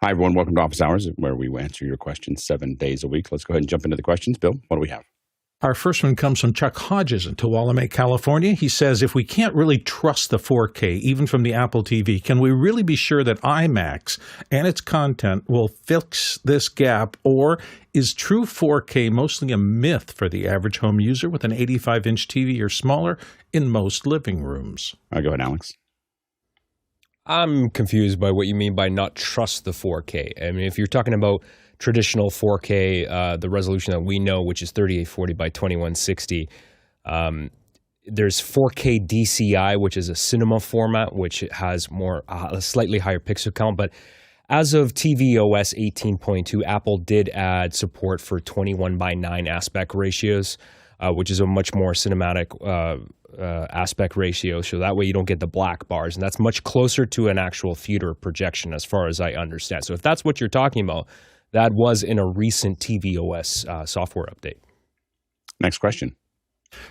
Hi, everyone. Welcome to Office Hours, where we answer your questions 7 days a week. Let's go ahead and jump into the questions. Bill, what do we have? Our first one comes from Chuck Hodges in Tuolumne, California. He says, if we can't really trust the 4K, even from the Apple TV, can we really be sure that IMAX and its content will fix this gap? Or is true 4K mostly a myth for the average home user with an 85-inch TV or smaller in most living rooms? Go ahead, Alex. I'm confused by what you mean by not trust the 4K. I mean, if you're talking about traditional 4K, the resolution that we know, which is 3840 by 2160, there's 4K DCI, which is a cinema format, which has a slightly higher pixel count. But as of tvOS 18.2, Apple did add support for 21:9 aspect ratios, which is a much more cinematic aspect ratio, so that way you don't get the black bars, and that's much closer to an actual theater projection as far as I understand. So if that's what you're talking about, that was in a recent tvOS software update. Next question.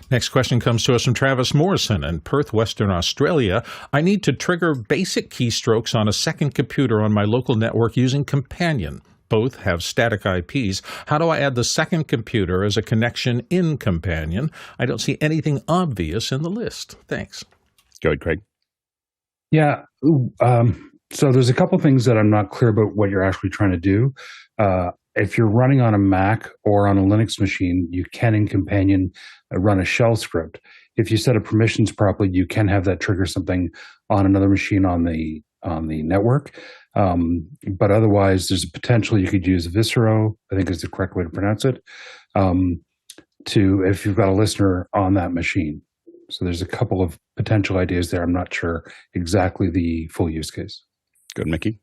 Next question comes to us from Travis Morrison in Perth, Western Australia. I need to trigger basic keystrokes on a second computer on my local network using Companion. Both have static IPs. How do I add the second computer as a connection in Companion? I don't see anything obvious in the list. Thanks. Go ahead, Craig. Yeah. So there's a couple things that I'm not clear about what you're actually trying to do. If you're running on a Mac or on a Linux machine, you can in Companion run a shell script. If you set up permissions properly, you can have that trigger something on another machine on the network. But otherwise, there's a potential you could use Viscero, I think is the correct way to pronounce it, if you've got a listener on that machine. So there's a couple of potential ideas there. I'm not sure exactly the full use case. Good, Mickey.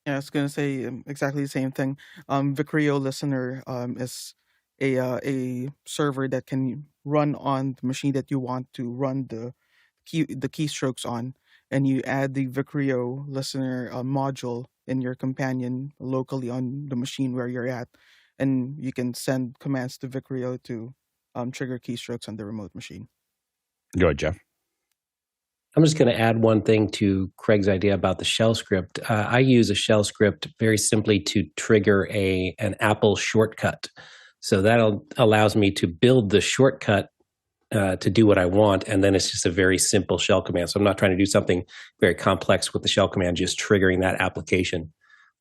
Yeah, I was going to say exactly the same thing. Vicreo Listener is a server that can run on the machine that you want to run the keystrokes on, and you add the Vicreo Listener module in your Companion locally on the machine where you're at, and you can send commands to Vicreo to trigger keystrokes on the remote machine. Go ahead, Jeff. I'm just going to add one thing to Craig's idea about the shell script. I use a shell script very simply to trigger an Apple shortcut. So that allows me to build the shortcut to do what I want, and then it's just a very simple shell command. So I'm not trying to do something very complex with the shell command, just triggering that application.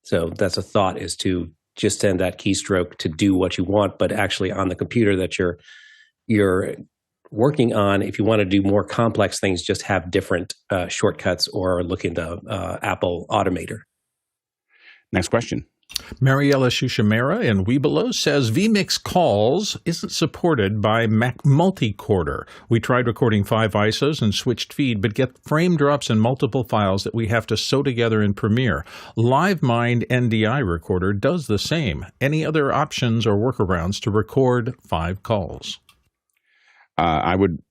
So that's a thought, is to just send that keystroke to do what you want, but actually on the computer that you're working on, if you want to do more complex things, just have different shortcuts or look into Apple Automator. Next question. Mariella Shushamera in Webelos says vMix calls isn't supported by Mac MultiCorder. We tried recording 5 ISOs and switched feed, but get frame drops in multiple files that we have to sew together in Premiere. Livemind NDI recorder does the same. Any other options or workarounds to record 5 calls? I would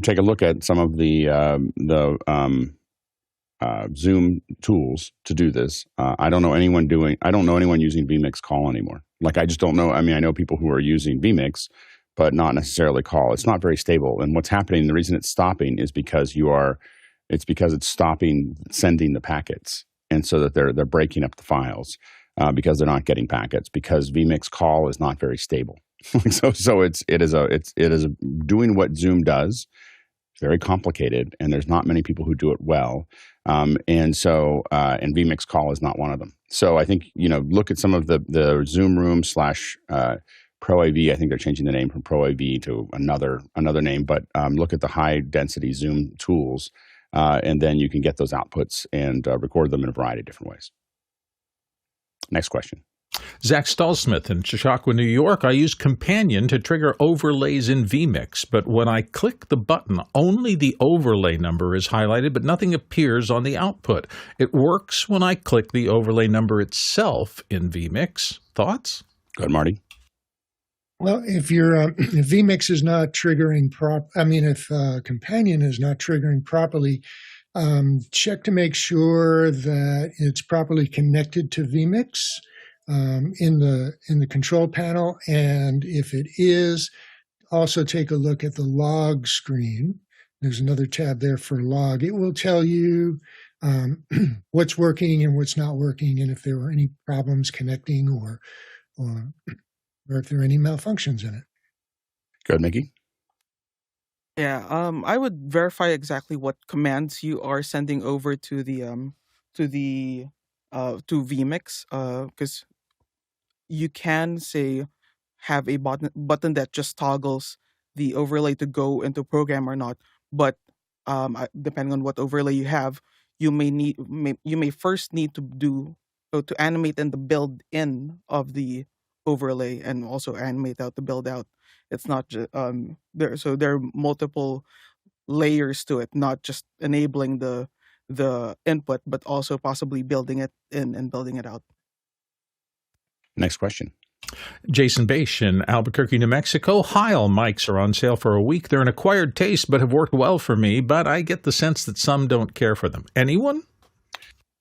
take a look at some of the Zoom tools to do this. I don't know anyone using vMix Call anymore. Like, I just don't know. I mean, I know people who are using vMix, but not necessarily Call. It's not very stable. And what's happening, the reason it's stopping is because it's stopping sending the packets. And so that they're breaking up the files because they're not getting packets, because vMix Call is not very stable. So it is doing what Zoom does. It's very complicated, and there's not many people who do it well. And vMix Call is not one of them. So I think, look at some of the Zoom Room / Pro AV. I think they're changing the name from Pro AV to another name, but look at the high density Zoom tools, and then you can get those outputs and record them in a variety of different ways. Next question. Zach Stallsmith in Chautauqua, New York. I use Companion to trigger overlays in vMix, but when I click the button, only the overlay number is highlighted, but nothing appears on the output. It works when I click the overlay number itself in vMix. Thoughts? Go ahead, Marty. Well, if vMix is not triggering if Companion is not triggering properly, check to make sure that it's properly connected to vMix. In the control panel, and if it is, also take a look at the log screen. There's another tab there for log. It will tell you what's working and what's not working, and if there were any problems connecting or if there are any malfunctions in it. Go ahead, Mickey. Yeah, I would verify exactly what commands you are sending over to the to vMix, because you can say have a button that just toggles the overlay to go into program or not. But depending on what overlay you have, you may first need to do to animate in the build in of the overlay and also animate out the build out. It's not just there are multiple layers to it, not just enabling the input, but also possibly building it in and building it out. Next question. Jason Bache in Albuquerque, New Mexico. Heil mics are on sale for a week. They're an acquired taste, but have worked well for me. But I get the sense that some don't care for them. Anyone?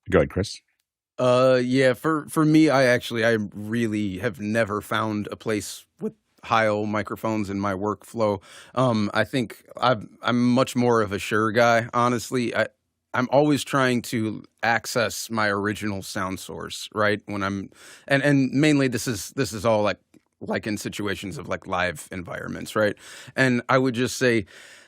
Go ahead, Chris. Yeah, for me, I really have never found a place with Heil microphones in my workflow. I think I'm much more of a Shure guy, honestly. I'm always trying to access my original sound source, right? When I'm and mainly this is all like in situations of like live environments, right? And I would just say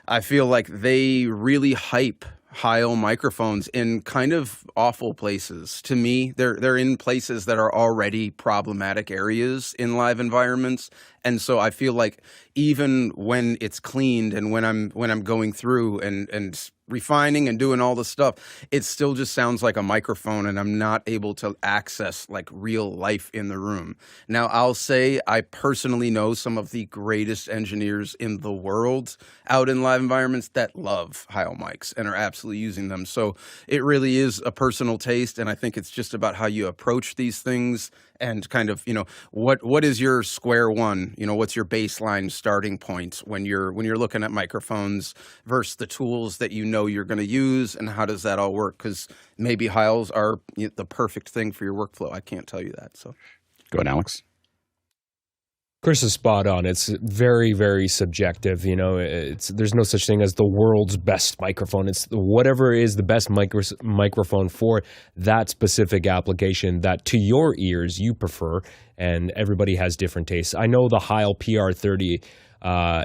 I feel like they really hype Heil microphones in kind of awful places. To me, they're in places that are already problematic areas in live environments. And so I feel like even when it's cleaned and when I'm going through and refining and doing all the stuff, it still just sounds like a microphone and I'm not able to access like real life in the room. Now, I'll say I personally know some of the greatest engineers in the world out in live environments that love Heil mics and are absolutely using them. So it really is a personal taste. And I think it's just about how you approach these things and kind of, what is your square one? What's your baseline starting point when you're looking at microphones versus the tools that you're going to use, and how does that all work? Because maybe Heils are the perfect thing for your workflow. I can't tell you that. So, Go ahead, Alex. Chris is spot on. It's very, very subjective. There's no such thing as the world's best microphone. It's whatever is the best microphone for that specific application that to your ears you prefer, and everybody has different tastes. I know the Heil PR30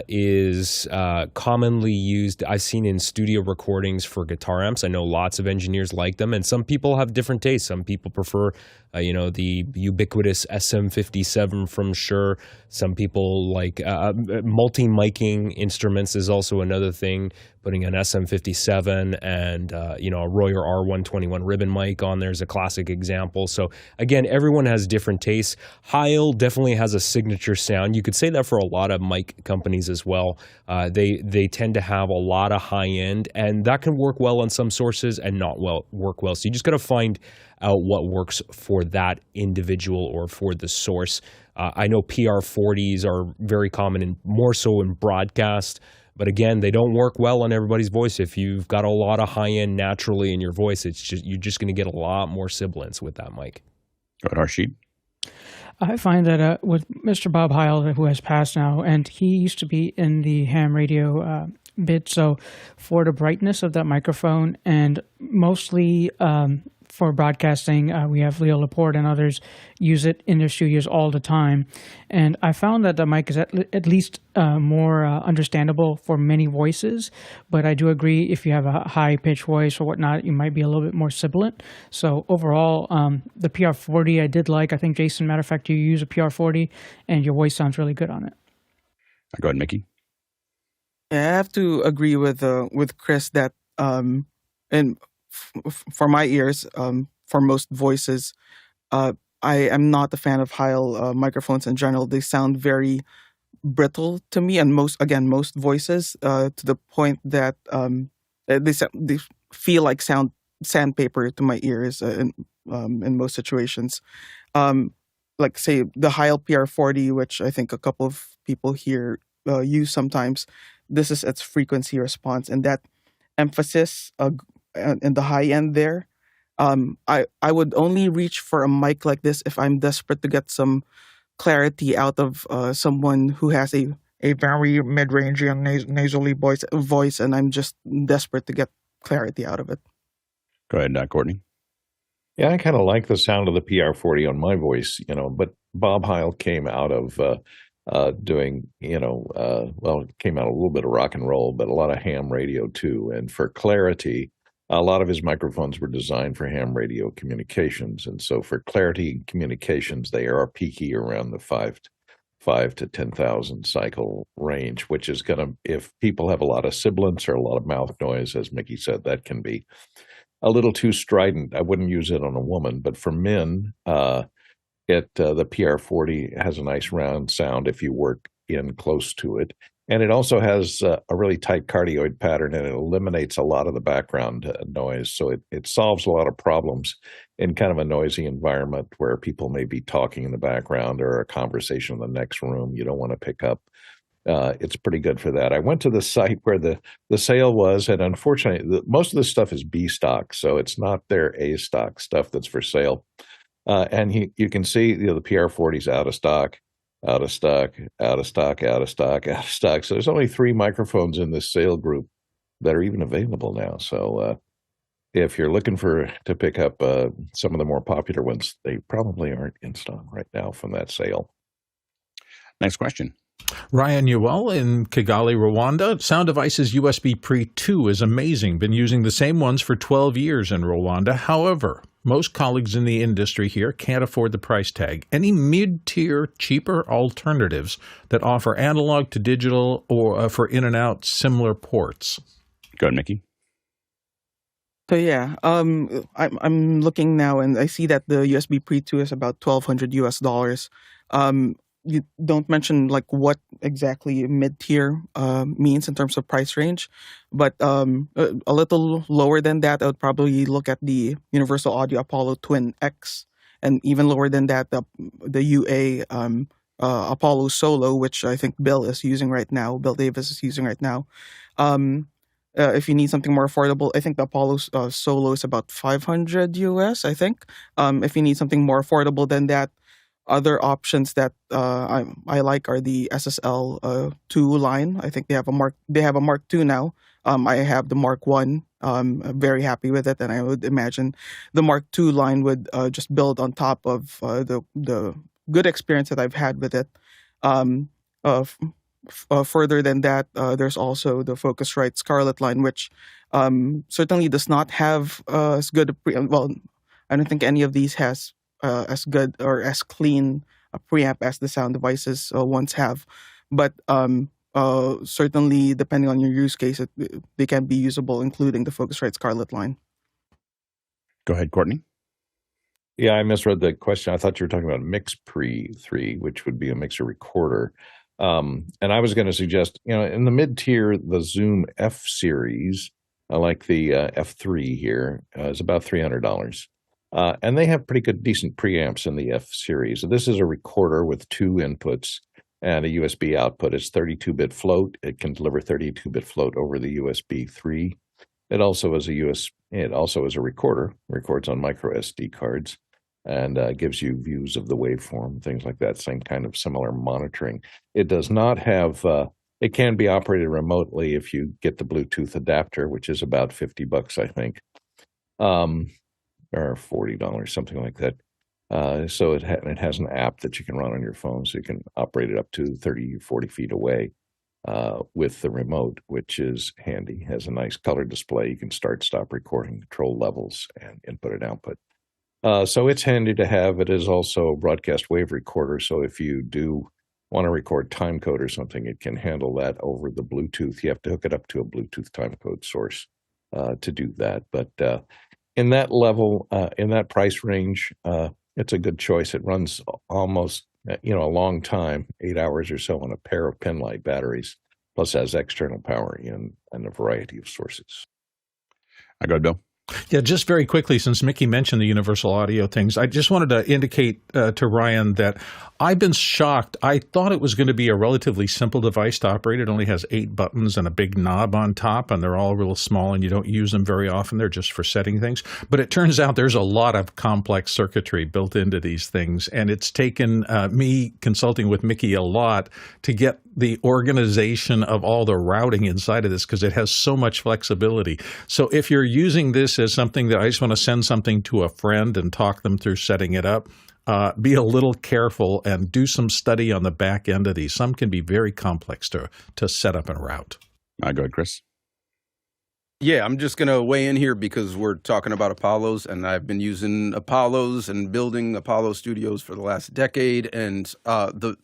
is commonly used. I've seen in studio recordings for guitar amps. I know lots of engineers like them, and some people have different tastes. Some people prefer, the ubiquitous SM57 from Shure. Some people like multi-miking instruments is also another thing. Putting an SM57 and a Royer R121 ribbon mic on there is a classic example. So again, everyone has different tastes. Heil definitely has a signature sound. You could say that for a lot of mic companies as well. They tend to have a lot of high end, and that can work well on some sources and not work well. So you just got to find out what works for that individual or for the source. I know PR40s are very common and more so in broadcast. But again, they don't work well on everybody's voice. If you've got a lot of high end naturally in your voice, you're just going to get a lot more sibilance with that mic. Go ahead, Harshid. I find that with Mr. Bob Heil, who has passed now, and he used to be in the ham radio bit, so for the brightness of that microphone and mostly for broadcasting, we have Leo Laporte and others use it in their studios all the time. And I found that the mic is at least more understandable for many voices. But I do agree if you have a high-pitched voice or whatnot, you might be a little bit more sibilant. So overall, the PR40 I did like. I think, Jason, matter of fact, you use a PR40 and your voice sounds really good on it. Go ahead, Mickey. Yeah, I have to agree with Chris that and for my ears, for most voices, I am not a fan of Heil microphones in general. They sound very brittle to me, and most voices to the point that they feel like sandpaper to my ears in most situations. Like say the Heil PR40, which I think a couple of people here use sometimes. This is its frequency response, and that emphasis in the high end there. I would only reach for a mic like this if I'm desperate to get some clarity out of someone who has a very mid-range and nasally voice, and I'm just desperate to get clarity out of it. Go ahead, Courtney. Yeah, I kind of like the sound of the PR40 on my voice, but Bob Heil came out of doing, came out a little bit of rock and roll, but a lot of ham radio too. And for clarity, a lot of his microphones were designed for ham radio communications. And so for clarity communications, they are peaky around the 5 to 10,000 cycle range, which is going to, if people have a lot of sibilance or a lot of mouth noise, as Mickey said, that can be a little too strident. I wouldn't use it on a woman, but for men, the PR40 has a nice round sound if you work in close to it. And it also has a really tight cardioid pattern, and it eliminates a lot of the background noise. So it solves a lot of problems in kind of a noisy environment where people may be talking in the background or a conversation in the next room you don't want to pick up. It's pretty good for that. I went to the site where the sale was, and unfortunately, most of this stuff is B stock, so it's not their A stock stuff that's for sale. And you can see the PR40's out of stock, out of stock, out of stock, out of stock, out of stock. So there's only 3 microphones in this sale group that are even available now. So if you're looking to pick up some of the more popular ones, they probably aren't in stock right now from that sale. Next question. Ryan Newell in Kigali, Rwanda. Sound Devices USB Pre2 is amazing. Been using the same ones for 12 years in Rwanda. However, most colleagues in the industry here can't afford the price tag. Any mid-tier, cheaper alternatives that offer analog to digital or for in-and-out similar ports? Go ahead, Mickey. So yeah, I'm looking now and I see that the USB Pre2 is about $1,200 US. You don't mention like what exactly mid-tier means in terms of price range, but a little lower than that, I would probably look at the Universal Audio Apollo Twin X, and even lower than that, the UA Apollo Solo, which I think Bill is using right now. Bill Davis is using right now. If you need something more affordable, I think the Apollo Solo is about $500 US. I think. If you need something more affordable than that, other options that I like are the SSL 2 line. I think they have a Mark 2 now. I have the Mark 1. I'm very happy with it, and I would imagine the Mark 2 line would just build on top of the good experience that I've had with it. Further than that, there's also the Focusrite Scarlett line, which certainly does not have as good I don't think any of these has as good or as clean a preamp as the Sound Devices ones have, but certainly depending on your use case, they can be usable, including the Focusrite Scarlett line. Go ahead, Courtney. Yeah, I misread the question. I thought you were talking about Mix Pre3, which would be a mixer recorder. And I was going to suggest, in the mid-tier, the Zoom F series, I like the F3 here, is about $300. And they have pretty good, decent preamps in the F series. So this is a recorder with 2 inputs and a USB output. It's 32-bit float. It can deliver 32-bit float over the USB 3. It also is a recorder. Records on micro SD cards and gives you views of the waveform, things like that. Same kind of similar monitoring. It does not have. It can be operated remotely if you get the Bluetooth adapter, which is about $50, I think. Or $40, something like that. So it has an app that you can run on your phone, so you can operate it up to 30, 40 feet away with the remote, which is handy. It has a nice color display. You can start, stop recording, control levels, and input and output. So it's handy to have. It is also a broadcast wave recorder, so if you do want to record timecode or something, it can handle that over the Bluetooth. You have to hook it up to a Bluetooth timecode source to do that, but in that level, in that price range, it's a good choice. It runs almost, a long time, 8 hours or so on a pair of Penlight batteries, plus has external power in a variety of sources. I go, Bill. Yeah, just very quickly, since Mickey mentioned the universal audio things, I just wanted to indicate to Ryan that I've been shocked. I thought it was going to be a relatively simple device to operate. It only has 8 buttons and a big knob on top, and they're all real small, and you don't use them very often. They're just for setting things. But it turns out there's a lot of complex circuitry built into these things, and it's taken me consulting with Mickey a lot to get the organization of all the routing inside of this, because it has so much flexibility. So if you're using this this as something that I just want to send something to a friend and talk them through setting it up, be a little careful and do some study on the back end of these. Some can be very complex to set up and route. Go ahead, Chris. Yeah, I'm just going to weigh in here because we're talking about Apollos, and I've been using Apollos and building Apollo studios for the last decade. And the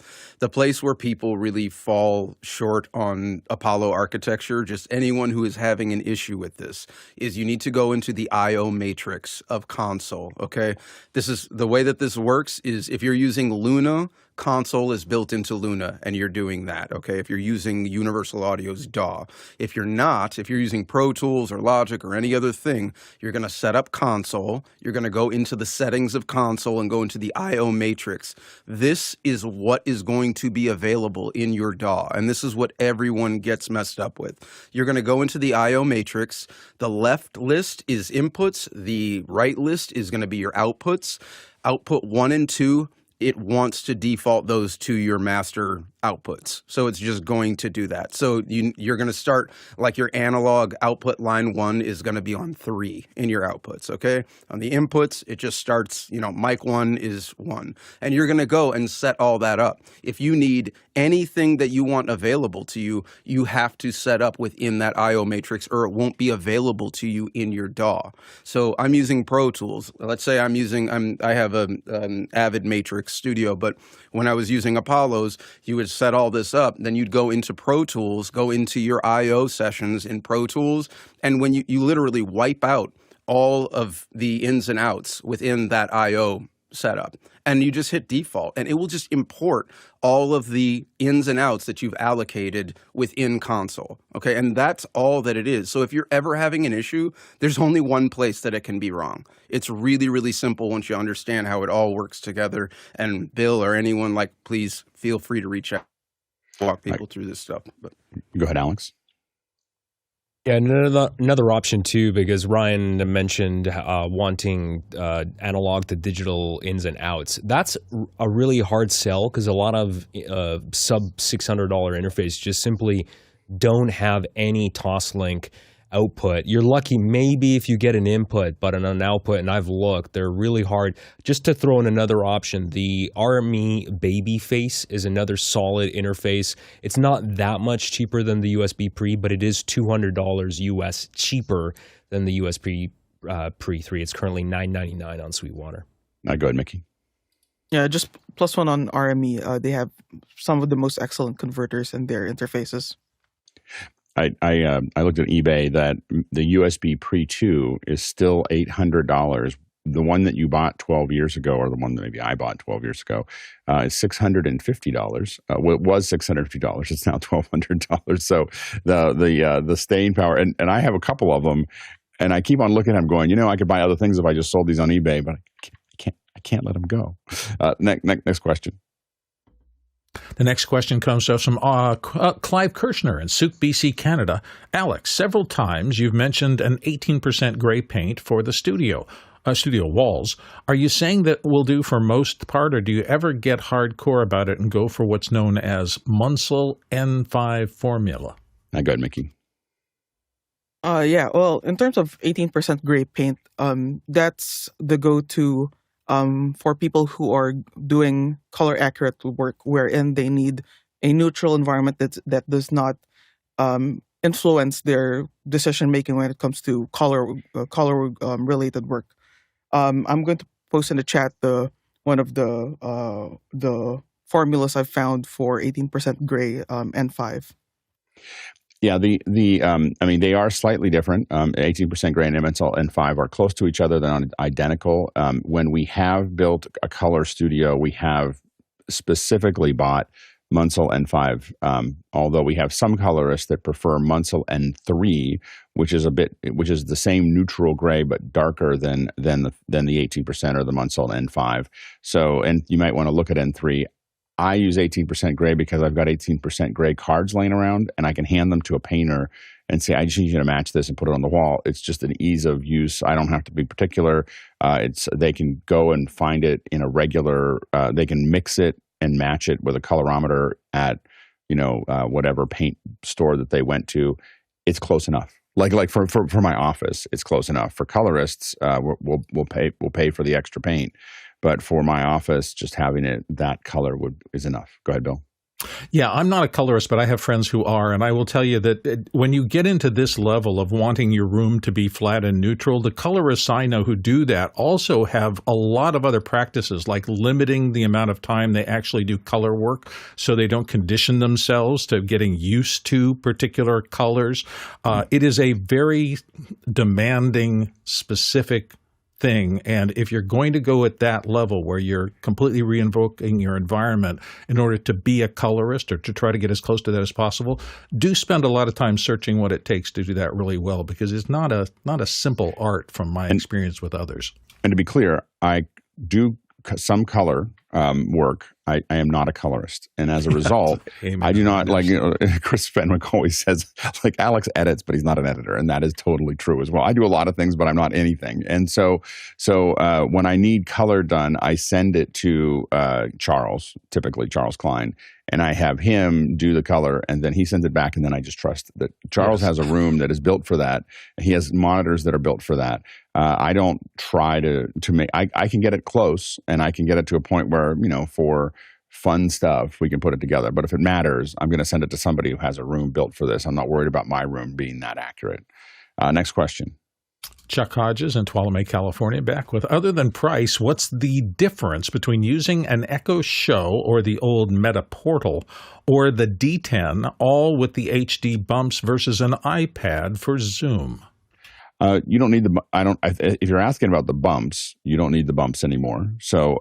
place where people really fall short on Apollo architecture, just anyone who is having an issue with this, is you need to go into the I/O matrix of console, okay? This is the way that this works is if you're using Luna, console is built into Luna, and you're doing that, okay? If you're using Universal Audio's DAW. If you're not, if you're using Pro Tools or Logic or any other thing, you're going to set up console. You're going to go into the settings of console and go into the I/O matrix. This is what is going to be available in your DAW, and this is what everyone gets messed up with. You're going to go into the I/O matrix. The left list is inputs. The right list is going to be your outputs. Output 1 and 2, it wants to default those to your master outputs. So it's just going to do that. So you're going to start like your analog output line 1 is going to be on 3 in your outputs, okay? On the inputs, it just starts, mic 1 is 1. And you're going to go and set all that up. If you need anything that you want available to you, you have to set up within that I/O matrix or it won't be available to you in your DAW. So I'm using Pro Tools. Let's say I have an Avid Matrix Studio, but when I was using Apollos, you would set all this up, then you'd go into Pro Tools, go into your I/O sessions in Pro Tools, and when you literally wipe out all of the ins and outs within that I/O setup, and you just hit default, and it will just import all of the ins and outs that you've allocated within console, okay? And that's all that it is. So if you're ever having an issue, there's only one place that it can be wrong. It's really, really simple once you understand how it all works together. And Bill or anyone, please feel free to reach out, walk people through this stuff. But Go ahead, Alex. Yeah, another option too, because Ryan mentioned wanting analog to digital ins and outs. That's a really hard sell because a lot of sub $600 interface just simply don't have any Toslink output. You're lucky maybe if you get an input, but an output, and I've looked, they're really hard. Just to throw in another option, the RME Babyface is another solid interface. It's not that much cheaper than the USB Pre, but it is $200 US cheaper than the USB Pre 3. It's currently $999 on Sweetwater. Go ahead, Mickey. Yeah, just +1 on RME. They have some of the most excellent converters in their interfaces. I looked at eBay that the USB Pre2 is still $800. The one that you bought 12 years ago, or the one that maybe I bought 12 years ago, is $650. Well, it was $650. It's now $1,200. So the staying power, and I have a couple of them, and I keep on looking at them going, I could buy other things if I just sold these on eBay, but I can't let them go. Next question. The next question comes to us from Clive Kirshner in Souk, BC, Canada. Alex, several times you've mentioned an 18% gray paint for the studio walls. Are you saying that will do for most part, or do you ever get hardcore about it and go for what's known as Munsel N5 formula? Go ahead, Mickey. Yeah, well, in terms of 18% gray paint, that's the go-to for people who are doing color accurate work, wherein they need a neutral environment that does not influence their decision making when it comes to color related work. I'm going to post in the chat one of the formulas I've found for 18% gray N5. Yeah, they are slightly different. 18% gray and Munsel N5 are close to each other. They're not identical. When we have built a color studio, we have specifically bought Munsel N5, although we have some colorists that prefer Munsel N3, which is the same neutral gray but darker than the 18% or the Munsel N5. So, and you might want to look at N3. I use 18% gray because I've got 18% gray cards laying around, and I can hand them to a painter and say, I just need you to match this and put it on the wall. It's just an ease of use. I don't have to be particular. They can go and find it in a regular, they can mix it and match it with a colorimeter at, whatever paint store that they went to. It's close enough. Like for my office, it's close enough. For colorists, we'll pay for the extra paint, but for my office, just having it that color is enough. Go ahead, Bill. Yeah, I'm not a colorist, but I have friends who are, and I will tell you that when you get into this level of wanting your room to be flat and neutral, the colorists I know who do that also have a lot of other practices, like limiting the amount of time they actually do color work so they don't condition themselves to getting used to particular colors. It is a very demanding, specific thing. And if you're going to go at that level where you're completely reinvoking your environment in order to be a colorist or to try to get as close to that as possible, do spend a lot of time searching what it takes to do that really well, because it's not a simple art from my experience with others. And to be clear, I do some color work. I am not a colorist, and as a result, I do not like. Chris Fenwick always says, like, Alex edits, but he's not an editor, and that is totally true as well. I do a lot of things, but I'm not anything. And so when I need color done, I send it to Charles, typically Charles Klein, and I have him do the color, and then he sends it back, and then I just trust that Charles has a room that is built for that. He has monitors that are built for that. I don't try to make. I can get it close, and I can get it to a point where, for fun stuff, we can put it together. But if it matters, I'm going to send it to somebody who has a room built for this. I'm not worried about my room being that accurate. Next question. Chuck Hodges in Tuolumne, California, back with, other than price, what's the difference between using an Echo Show or the old Meta Portal or the Dten, all with the HD bumps, versus an iPad for Zoom? You don't need if you're asking about the bumps, you don't need the bumps anymore. So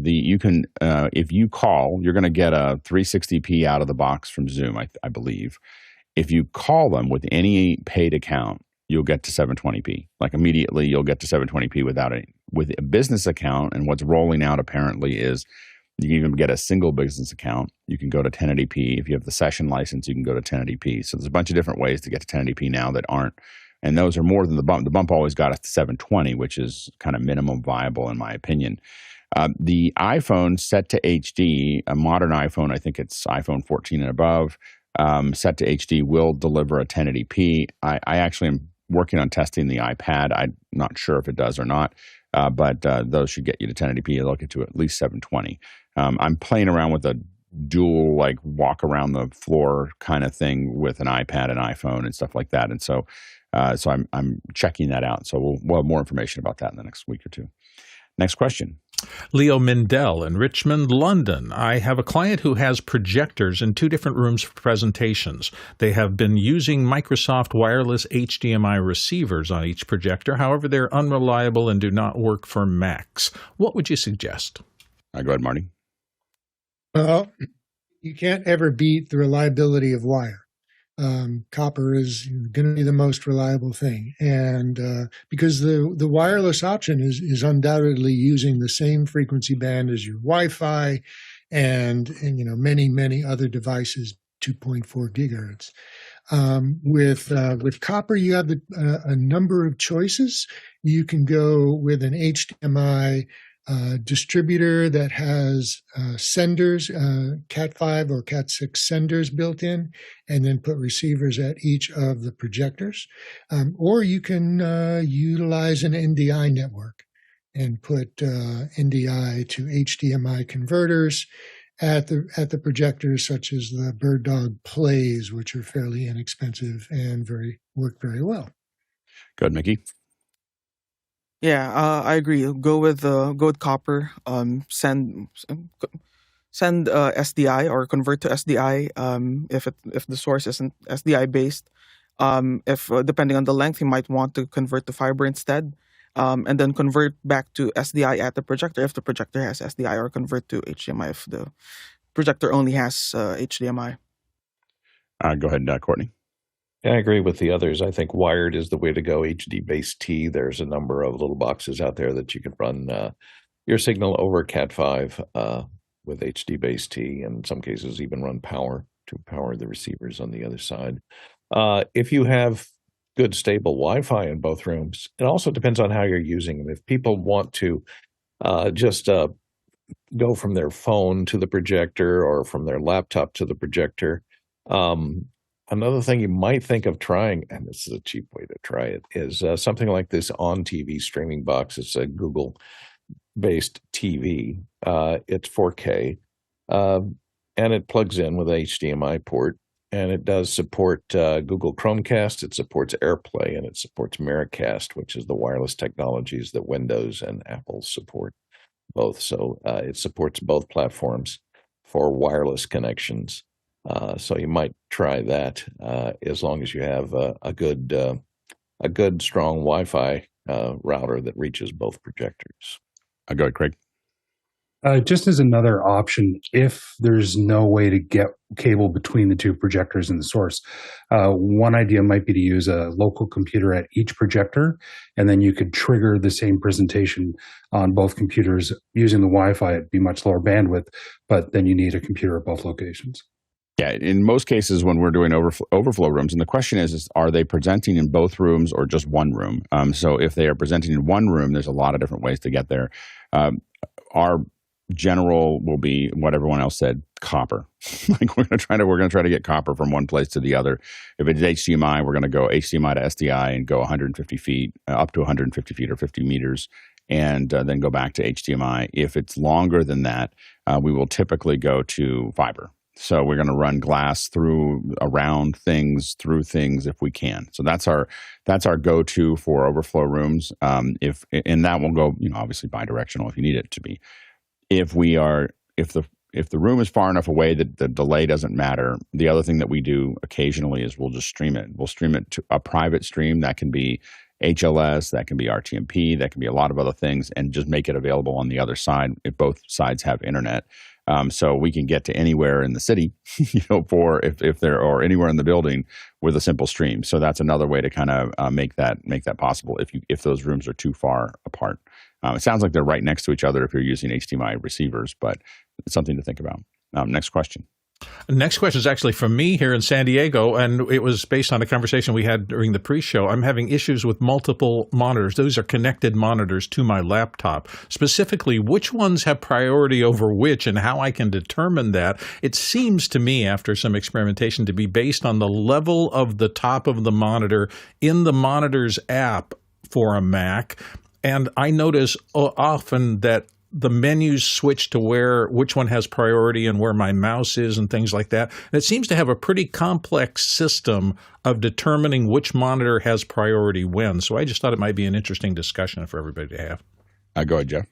you can, if you call, you're going to get a 360p out of the box from Zoom, I believe. If you call them with any paid account, you'll get to 720p. Like immediately, you'll get to 720p with a business account. And what's rolling out apparently is you can even get a single business account. You can go to 1080p. If you have the session license, you can go to 1080p. So there's a bunch of different ways to get to 1080p now that aren't. And those are more than the bump. The bump always got us to 720, which is kind of minimum viable in my opinion. The iPhone set to HD, a modern iPhone, I think it's iPhone 14 and above, set to HD will deliver a 1080p. I actually am working on testing the iPad. I'm not sure if it does or not, but those should get you to 1080p. They'll get to at least 720. I'm playing around with a dual, like, walk around the floor kind of thing with an iPad and iPhone and stuff like that. And so I'm checking that out. So we'll have more information about that in the next week or two. Next question. Leo Mindell in Richmond, London. I have a client who has projectors in 2 different rooms for presentations. They have been using Microsoft wireless HDMI receivers on each projector. However, they're unreliable and do not work for Macs. What would you suggest? Go ahead, Marty. Well, you can't ever beat the reliability of wire. Copper is going to be the most reliable thing. And because the wireless option is undoubtedly using the same frequency band as your Wi-Fi and many other devices, 2.4 gigahertz. With copper, you have a number of choices. You can go with an HDMI distributor that has senders, Cat5 or Cat6 senders built in, and then put receivers at each of the projectors. Or you can utilize an NDI network and put NDI to HDMI converters at the projectors, such as the Bird Dog Plays, which are fairly inexpensive and work very well. Go ahead, Mickey. Yeah, I agree. Go with copper. Send SDI or convert to SDI. If the source isn't SDI based, if depending on the length, you might want to convert to fiber instead, and then convert back to SDI at the projector if the projector has SDI, or convert to HDMI if the projector only has HDMI. Go ahead, Courtney. Yeah, I agree with the others. I think wired is the way to go. HD-based T. There's a number of little boxes out there that you can run your signal over Cat5 with HD-based T, and in some cases even run power to power the receivers on the other side. If you have good, stable Wi-Fi in both rooms, it also depends on how you're using them. If people want to just go from their phone to the projector or from their laptop to the projector, Another thing you might think of trying, and this is a cheap way to try it, is something like this on TV streaming box. It's a Google-based TV. It's 4K, and it plugs in with a HDMI port, and it does support Google Chromecast. It supports AirPlay, and it supports Miracast, which is the wireless technologies that Windows and Apple support both. So it supports both platforms for wireless connections. So you might try that as long as you have a good strong Wi-Fi router that reaches both projectors. Go ahead, Craig. Just as another option, if there's no way to get cable between the two projectors and the source, one idea might be to use a local computer at each projector, and then you could trigger the same presentation on both computers using the Wi-Fi. It'd be much lower bandwidth, but then you need a computer at both locations. Yeah, in most cases when we're doing overflow rooms, and the question is are they presenting in both rooms or just one room? So if they are presenting in one room, there's a lot of different ways to get there. Our general will be what everyone else said, copper. Like we're gonna try to get copper from one place to the other. If it's HDMI, we're gonna go HDMI to SDI and go 150 feet, up to 150 feet or 50 meters, and then go back to HDMI. If it's longer than that, we will typically go to fiber. So we're going to run glass around things, through things if we can. So that's our go-to for overflow rooms. And that will go, obviously bidirectional if you need it to be. If the room is far enough away that the delay doesn't matter, the other thing that we do occasionally is we'll just stream it. We'll stream it to a private stream that can be HLS, that can be RTMP, that can be a lot of other things, and just make it available on the other side if both sides have internet. So we can get to anywhere in the city, for if there or anywhere in the building with a simple stream. So that's another way to kind of make that possible if those rooms are too far apart. It sounds like they're right next to each other if you're using HDMI receivers, but it's something to think about. Next question. Next question is actually from me here in San Diego, and it was based on a conversation we had during the pre-show. I'm having issues with multiple monitors. Those are connected monitors to my laptop. Specifically, which ones have priority over which and how I can determine that? It seems to me, after some experimentation, to be based on the level of the top of the monitor in the monitor's app for a Mac. And I notice often that the menus switch to which one has priority and where my mouse is and things like that. And it seems to have a pretty complex system of determining which monitor has priority when. So I just thought it might be an interesting discussion for everybody to have. Go ahead, Jeff.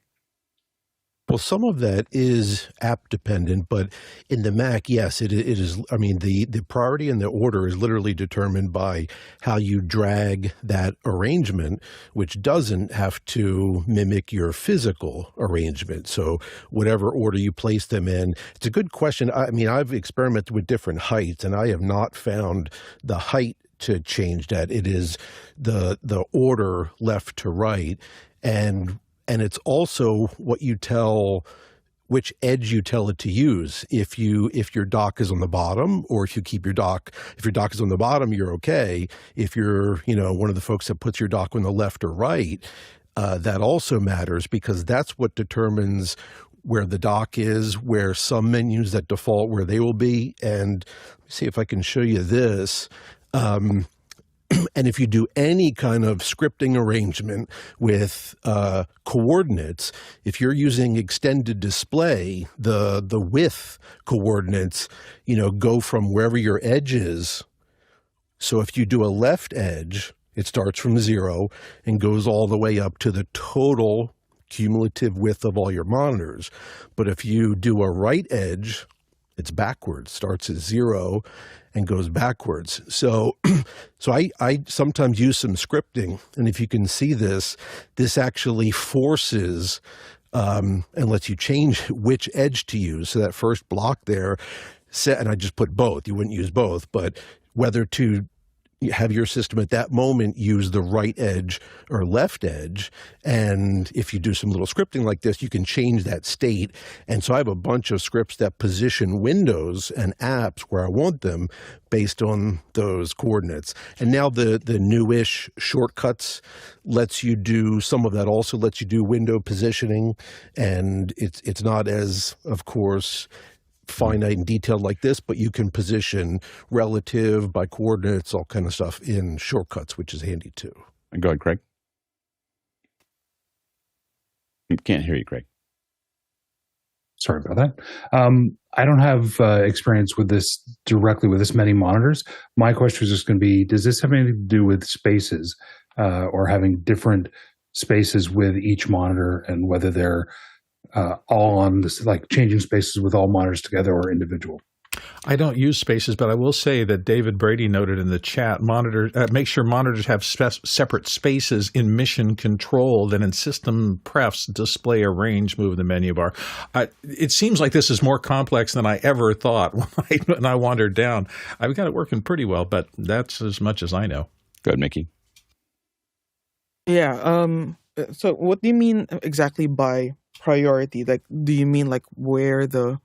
Well, some of that is app dependent, but in the Mac, yes, it is. I mean, the priority and the order is literally determined by how you drag that arrangement, which doesn't have to mimic your physical arrangement. So whatever order you place them in, it's a good question. I mean, I've experimented with different heights, and I have not found the height to change that. It is the order left to right, and it's also what you tell, which edge you tell it to use. If your dock is on the bottom, or if your dock is on the bottom, you're okay. If you're, one of the folks that puts your dock on the left or right, that also matters, because that's what determines where the dock is, where some menus that default where they will be. And let me see if I can show you this. And if you do any kind of scripting arrangement with coordinates, if you're using extended display, the width coordinates, go from wherever your edge is. So if you do a left edge, it starts from 0 and goes all the way up to the total cumulative width of all your monitors. But if you do a right edge, it's backwards, starts at 0 and goes backwards. So I sometimes use some scripting, and if you can see this actually forces and lets you change which edge to use. So that first block there, and I just put both. You wouldn't use both, but whether to have your system at that moment use the right edge or left edge. And if you do some little scripting like this, you can change that state. And so I have a bunch of scripts that position windows and apps where I want them based on those coordinates. And now the newish shortcuts lets you do some of that, also lets you do window positioning. And it's not as, of course, finite and detailed like this, but you can position relative by coordinates, all kind of stuff in shortcuts, which is handy too. Go ahead, Craig. Can't hear you, Craig. Sorry about that. I don't have experience with this directly with this many monitors. My question is just going to be, does this have anything to do with spaces or having different spaces with each monitor, and whether they're all on this, like changing spaces with all monitors together or individual? I don't use spaces, but I will say that David Brady noted in the chat, make sure monitors have separate spaces in mission control, then in system prefs, display, arrange, move the menu bar. It seems like this is more complex than I ever thought when I wandered down. I've got it working pretty well, but that's as much as I know. Go ahead, Mickey. Yeah. So what do you mean exactly by priority? Like, do you mean like where the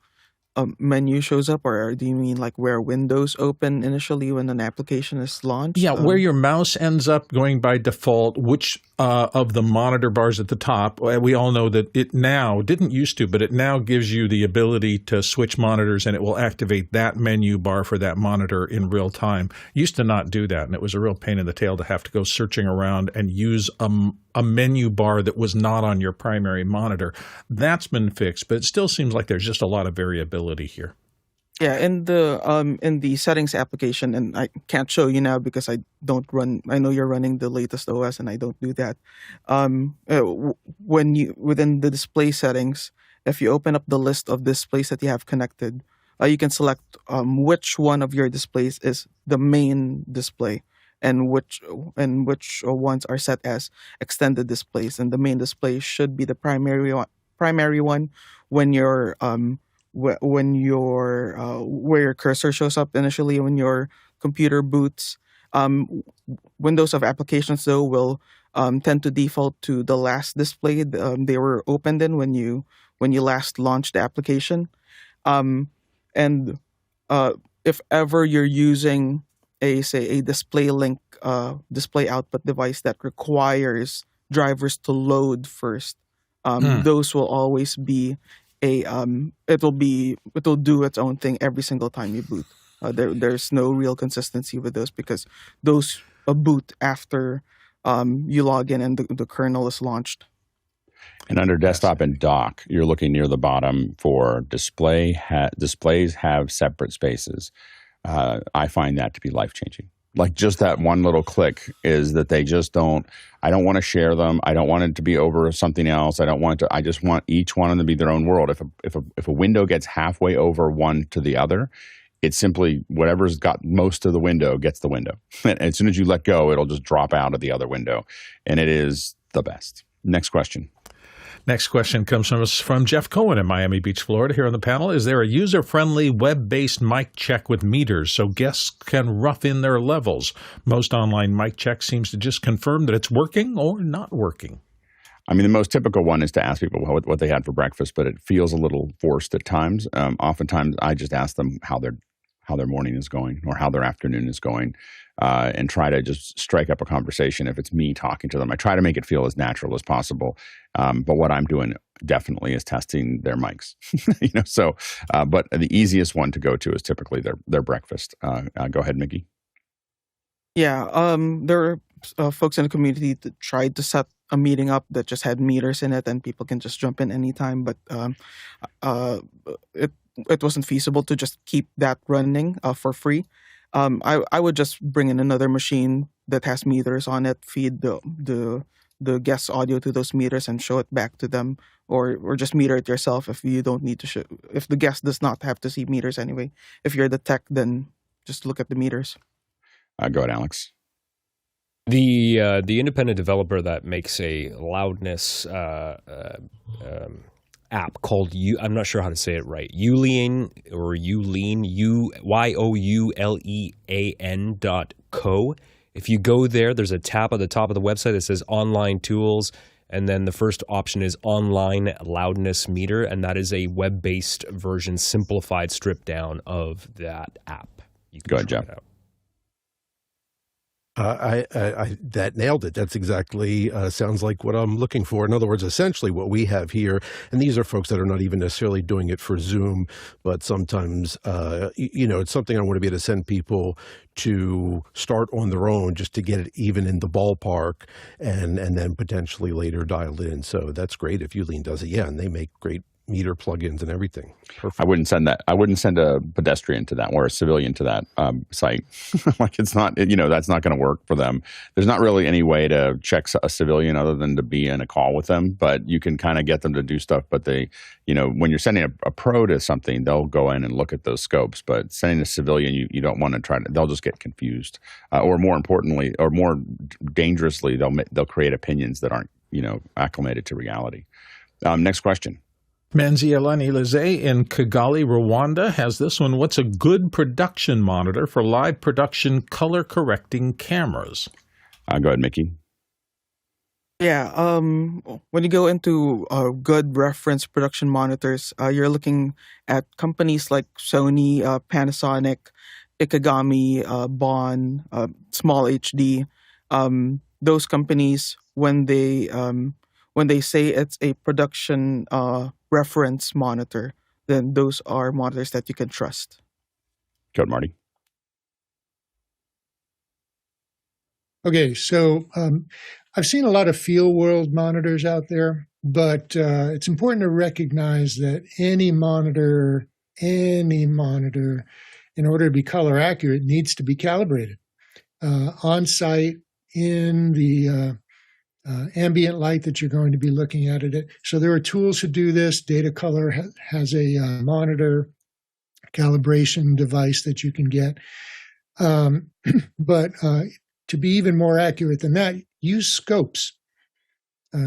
menu shows up, or do you mean like where windows open initially when an application is launched? Yeah, where your mouse ends up going by default, which of the monitor bars at the top. We all know that it now, didn't used to, but it now gives you the ability to switch monitors, and it will activate that menu bar for that monitor in real time. Used to not do that, and it was a real pain in the tail to have to go searching around and use a menu bar that was not on your primary monitor. That's been fixed, but it still seems like there's just a lot of variability here. Yeah, in the settings application, and I can't show you now because I don't run. I know you're running the latest OS, and I don't do that. When you within the display settings, if you open up the list of displays that you have connected, you can select which one of your displays is the main display, and which ones are set as extended displays. And the main display should be the primary one when you're where your cursor shows up initially when your computer boots. Windows of applications though will tend to default to the last display they were opened in when you last launched the application. And if ever you're using a display link display output device that requires drivers to load first, those will always be it'll do its own thing every single time you boot. There's no real consistency with those because those boot after you log in and the kernel is launched. And under desktop and dock, you're looking near the bottom for displays have separate spaces. I find that to be life-changing. Like just that one little click is that they just don't, I don't want to share them. I don't want it to be over something else. I just want each one to be their own world. If a window gets halfway over one to the other, it's simply whatever's got most of the window gets the window. And as soon as you let go, it'll just drop out of the other window. And it is the best. Next question. Next question comes from Jeff Cohen in Miami Beach, Florida, here on the panel. Is there a user-friendly web-based mic check with meters so guests can rough in their levels? Most online mic check seems to just confirm that it's working or not working. I mean, the most typical one is to ask people what they had for breakfast, but it feels a little forced at times. Oftentimes, I just ask them how their morning is going or how their afternoon is going, and try to just strike up a conversation. If it's me talking to them, I try to make it feel as natural as possible. But what I'm doing definitely is testing their mics. But the easiest one to go to is typically their breakfast. Go ahead, Mickey. Yeah, there are folks in the community that tried to set a meeting up that just had meters in it, and people can just jump in anytime. But it wasn't feasible to just keep that running for free. I would just bring in another machine that has meters on it, feed the guest's audio to those meters, and show it back to them, or just meter it yourself if you don't need to show. If the guest does not have to see meters anyway. If you're the tech, then just look at the meters. Go ahead, Alex. The independent developer that makes a loudness app called I'm not sure how to say it right. Youlean Youlean.co. If you go there, there's a tab at the top of the website that says Online Tools, and then the first option is Online Loudness Meter, and that is a web-based version, simplified, stripped down of that app. You can go ahead, Jeff. That nailed it. That's exactly sounds like what I'm looking for. In other words, essentially what we have here, and these are folks that are not even necessarily doing it for Zoom, but sometimes, it's something I want to be able to send people to start on their own just to get it even in the ballpark and then potentially later dial in. So that's great if Uline does it. Yeah, and they make great meter plugins and everything. Perfect. I wouldn't send that. I wouldn't send a pedestrian to that or a civilian to that site. Like it's not, that's not going to work for them. There's not really any way to check a civilian other than to be in a call with them, but you can kind of get them to do stuff. But they, when you're sending a pro to something, they'll go in and look at those scopes, but sending a civilian, you don't want to they'll just get confused. Or more importantly, or more dangerously, they'll create opinions that aren't, acclimated to reality. Next question. Manzielani Lize in Kigali, Rwanda has this one. What's a good production monitor for live production color correcting cameras? Go ahead, Mickey. Yeah, when you go into good reference production monitors, you're looking at companies like Sony, Panasonic, Ikegami, Bon, Small HD. Those companies, when they say it's a production reference monitor, then those are monitors that you can trust. Good, Marty. Okay, so I've seen a lot of field world monitors out there, but it's important to recognize that any monitor, in order to be color accurate, needs to be calibrated on site in the ambient light that you're going to be looking at it. So there are tools to do this. Data Color has a monitor calibration device that you can get. But to be even more accurate than that, use scopes.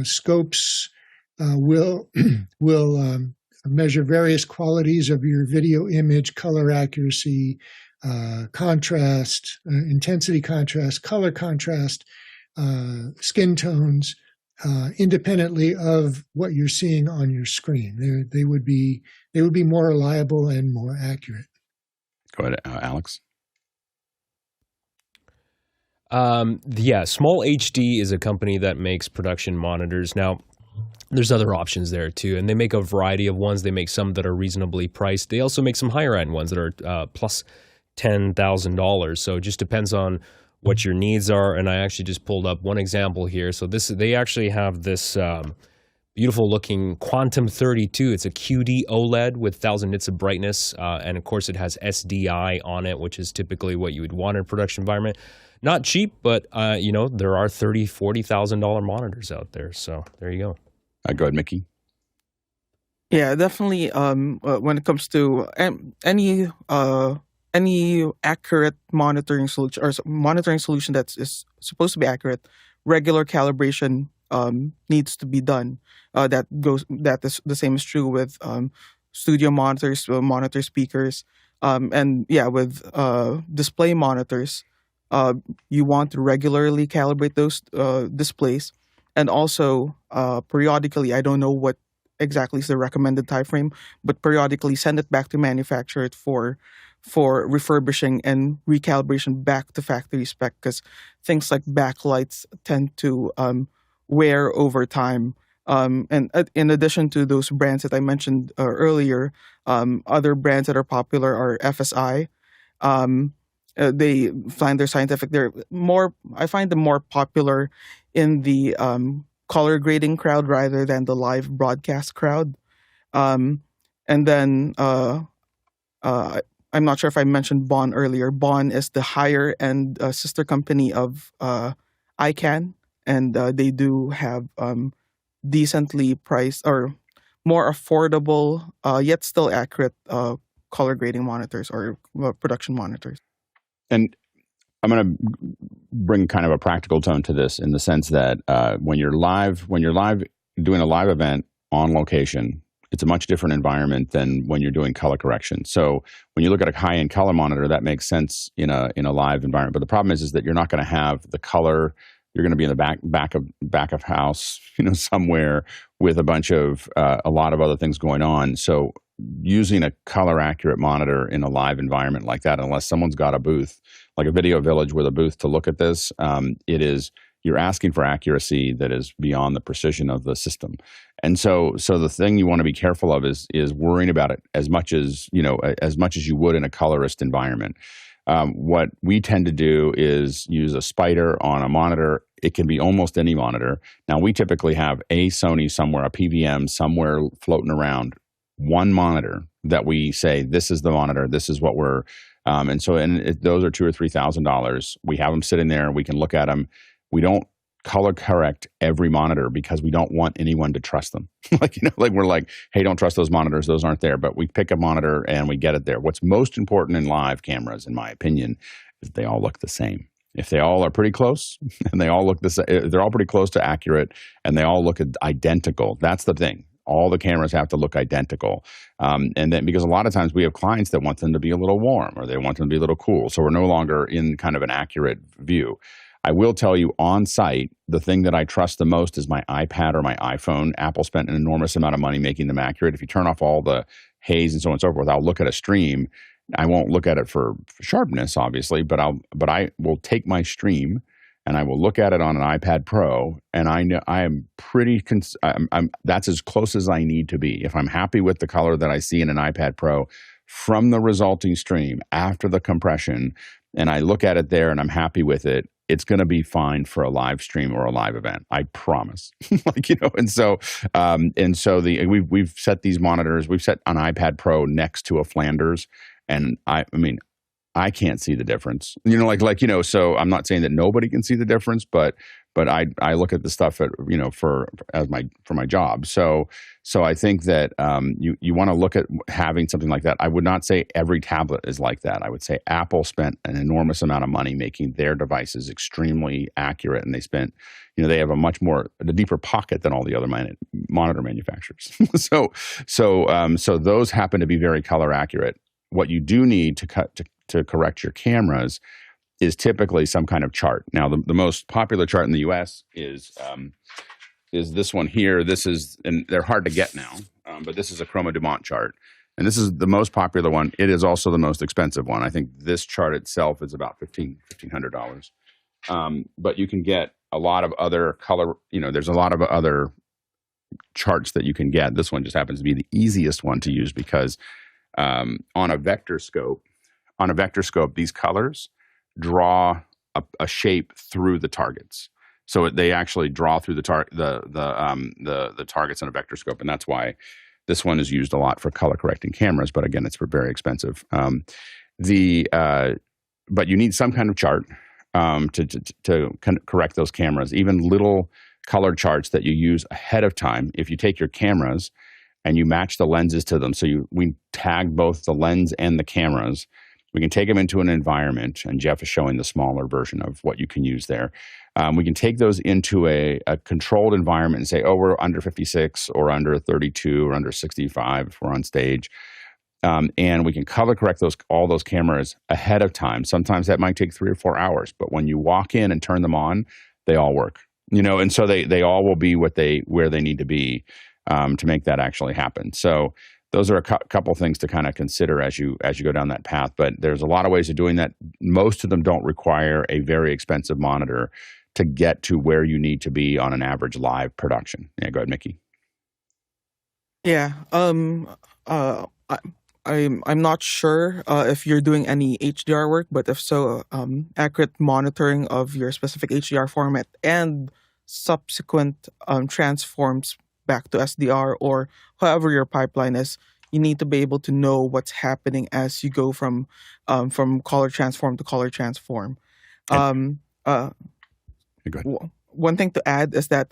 Scopes will measure various qualities of your video image, color accuracy, contrast, intensity contrast, color contrast, skin tones, independently of what you're seeing on your screen. They would be more reliable and more accurate. Go ahead, Alex. Small HD is a company that makes production monitors. Now, there's other options there too, and they make a variety of ones. They make some that are reasonably priced. They also make some higher end ones that are plus $10,000. So it just depends on what your needs are. And I actually just pulled up one example here. So they actually have this beautiful looking Quantum 32. It's a QD OLED with 1,000 nits of brightness. And of course it has SDI on it, which is typically what you would want in a production environment. Not cheap, but there are $30,000, $40,000 monitors out there. So there you go. Go ahead, Mickey. Yeah, definitely. When it comes to any accurate monitoring solution or monitoring solution is supposed to be accurate, regular calibration needs to be done. That is the same is true with studio monitors, monitor speakers, and with display monitors. You want to regularly calibrate those displays, and also periodically. I don't know what exactly is the recommended time frame, but periodically send it back to manufacturer for refurbishing and recalibration back to factory spec, because things like backlights tend to wear over time. And in addition to those brands that I mentioned earlier, other brands that are popular are FSI. They find their scientific. I find them more popular in the color grading crowd rather than the live broadcast crowd. And then I'm not sure if I mentioned Bon earlier. Bon is the higher end sister company of ICANN, and they do have decently priced or more affordable yet still accurate color grading monitors or production monitors. And I'm going to bring kind of a practical tone to this in the sense that when you're live doing a live event on location, it's a much different environment than when you're doing color correction. So when you look at a high-end color monitor, that makes sense in a live environment. But the problem is that you're not going to have the color. You're going to be in the back of house, somewhere with a bunch of a lot of other things going on. So using a color accurate monitor in a live environment like that, unless someone's got a booth, like a video village with a booth to look at this, you're asking for accuracy that is beyond the precision of the system. And so the thing you want to be careful of is worrying about it as much as you would in a colorist environment. What we tend to do is use a spider on a monitor. It can be almost any monitor. Now, we typically have a Sony somewhere, a PVM somewhere floating around, one monitor that we say, this is the monitor, this is what we're, those are $2,000 or $3,000. We have them sitting there, we can look at them. We don't color correct every monitor because we don't want anyone to trust them. We're like, hey, don't trust those monitors, those aren't there. But we pick a monitor and we get it there. What's most important in live cameras, in my opinion, is they all look the same. If they all are pretty close and they all look the same, they're all pretty close to accurate and they all look identical. That's the thing. All the cameras have to look identical. And then because a lot of times we have clients that want them to be a little warm or they want them to be a little cool. So we're no longer in kind of an accurate view. I will tell you on site, the thing that I trust the most is my iPad or my iPhone. Apple spent an enormous amount of money making them accurate. If you turn off all the haze and so on and so forth, I'll look at a stream. I won't look at it for sharpness, obviously, but I will take my stream and I will look at it on an iPad Pro, and I know I am pretty. That's as close as I need to be. If I'm happy with the color that I see in an iPad Pro from the resulting stream after the compression, and I look at it there and I'm happy with it, it's going to be fine for a live stream or a live event. I promise. We've set these monitors. We've set an iPad Pro next to a Flanders, and I can't see the difference. So I'm not saying that nobody can see the difference, but I look at the stuff for my job. So I think that you want to look at having something like that. I would not say every tablet is like that. I would say Apple spent an enormous amount of money making their devices extremely accurate, and they have a deeper pocket than all the other monitor manufacturers. So those happen to be very color accurate. What you do need to correct your cameras is typically some kind of chart. Now, the most popular chart in the U.S. is this one here. And they're hard to get now, but this is a Chroma Dumont chart. And this is the most popular one. It is also the most expensive one. I think this chart itself is about $1,500. But you can get a lot of other color, there's a lot of other charts that you can get. This one just happens to be the easiest one to use because on a vector scope, these colors draw a shape through the targets. So they actually draw through the targets on a vector scope, and that's why this one is used a lot for color correcting cameras. But again, it's very expensive. But you need some kind of chart to correct those cameras. Even little color charts that you use ahead of time. If you take your cameras and you match the lenses to them, we tag both the lens and the cameras. We can take them into an environment, and Jeff is showing the smaller version of what you can use there. We can take those into a controlled environment and say, oh, we're under 56 or under 32 or under 65 if we're on stage. And we can color correct all those cameras ahead of time. Sometimes that might take 3 or 4 hours, but when you walk in and turn them on, they all work. And so they all will be where they need to be to make that actually happen. So those are a couple things to kind of consider as you go down that path. But there's a lot of ways of doing that. Most of them don't require a very expensive monitor to get to where you need to be on an average live production. Yeah, go ahead, Mickey. Yeah. I'm not sure if you're doing any HDR work, but if so, accurate monitoring of your specific HDR format and subsequent transforms back to SDR or however your pipeline is, you need to be able to know what's happening as you go from color transform to color transform. One thing to add is that,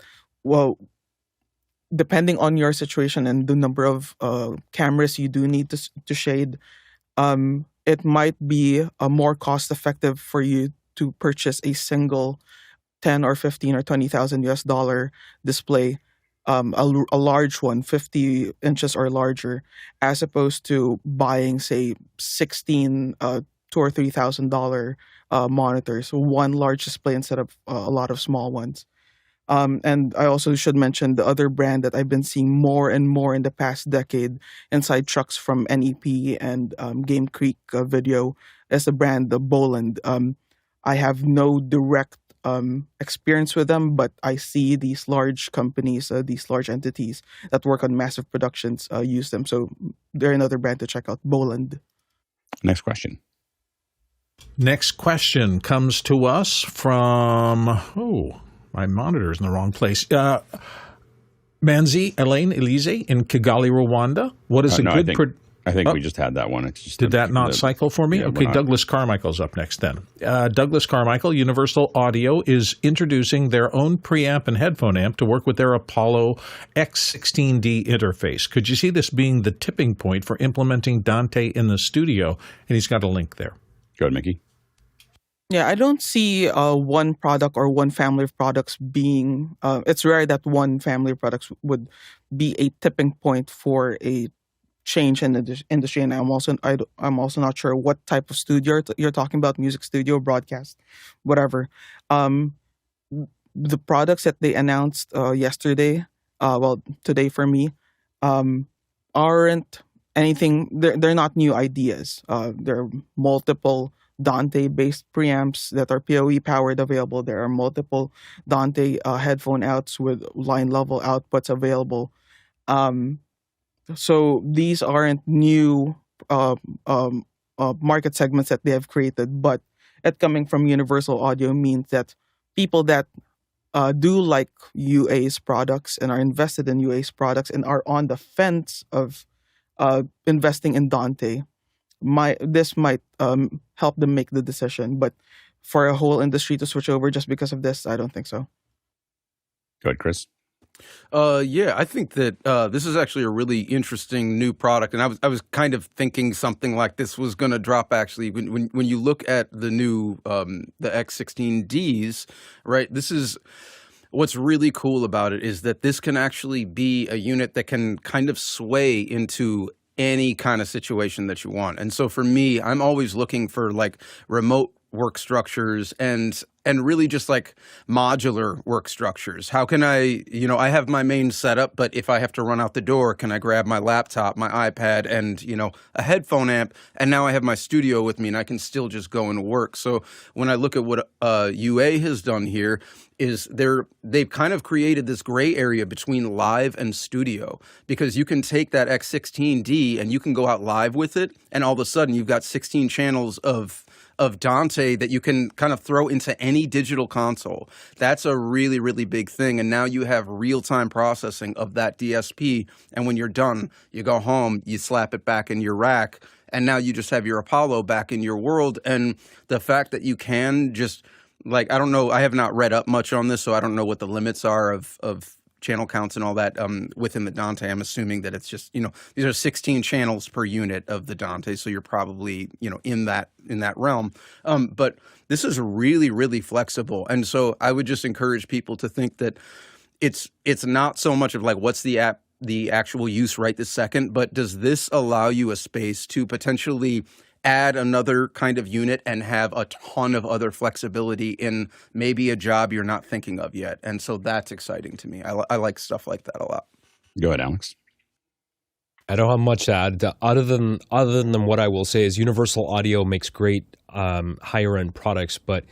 depending on your situation and the number of cameras you do need to shade, it might be more cost effective for you to purchase a single 10 or 15 or $20,000 display, a large one, 50 inches or larger, as opposed to buying, say, 16 $2,000 or $3,000 monitors, one large display instead of a lot of small ones. And I also should mention the other brand that I've been seeing more and more in the past decade inside trucks from NEP and Game Creek Video is the brand the Boland. I have no direct experience with them, but I see these large companies, these large entities that work on massive productions use them. So they're another brand to check out, Boland. Next question. Next question comes to us from, my monitor's in the wrong place. Manzi Elaine Elise in Kigali, Rwanda. What is a No, good... I think we just had that one. It's just Did that not cycle for me? Yeah, okay, Douglas Carmichael's up next then. Douglas Carmichael, Universal Audio, is introducing their own preamp and headphone amp to work with their Apollo X16D interface. Could you see this being the tipping point for implementing Dante in the studio? And he's got a link there. Go ahead, Mickey. Yeah, I don't see one product or one family of products being. It's rare that one family of products would be a tipping point for a change in the industry. And I'm also not sure what type of studio you're talking about: music studio, broadcast, whatever. The products that they announced yesterday, today for me, aren't anything. They're not new ideas. There are multiple Dante-based preamps that are PoE powered available. There are multiple Dante headphone outs with line level outputs available. So these aren't new market segments that they have created, but it coming from Universal Audio means that people that do like UA's products and are invested in UA's products and are on the fence of investing in Dante, this might help them make the decision. But for a whole industry to switch over just because of this, I don't think so. Go ahead, Chris. Yeah, I think that this is actually a really interesting new product, and I was kind of thinking something like this was going to drop. Actually, when you look at the new the X16Ds, right? This is what's really cool about it is that this can actually be a unit that can kind of sway into any kind of situation that you want. And so for me, I'm always looking for like remote work structures and really just like modular work structures. How can I have my main setup, but if I have to run out the door, can I grab my laptop, my iPad, and, a headphone amp, and now I have my studio with me and I can still just go and work. So when I look at what UA has done here is they've kind of created this gray area between live and studio, because you can take that X16D and you can go out live with it, and all of a sudden you've got 16 channels of Dante that you can kind of throw into any digital console. That's a really, really big thing. And now you have real-time processing of that DSP. And when you're done, you go home, you slap it back in your rack, and now you just have your Apollo back in your world. And the fact that you can just, like, I don't know, I have not read up much on this, so I don't know what the limits are of channel counts and all that within the Dante. I'm assuming that it's just, these are 16 channels per unit of the Dante, so you're probably, in that realm. But this is really, really flexible. And so I would just encourage people to think that it's not so much of like, what's the actual use right this second, but does this allow you a space to potentially add another kind of unit and have a ton of other flexibility in maybe a job you're not thinking of yet. And so that's exciting to me. I like stuff like that a lot. Go ahead, Alex. I don't have much to add other than what I will say is Universal Audio makes great higher end products. But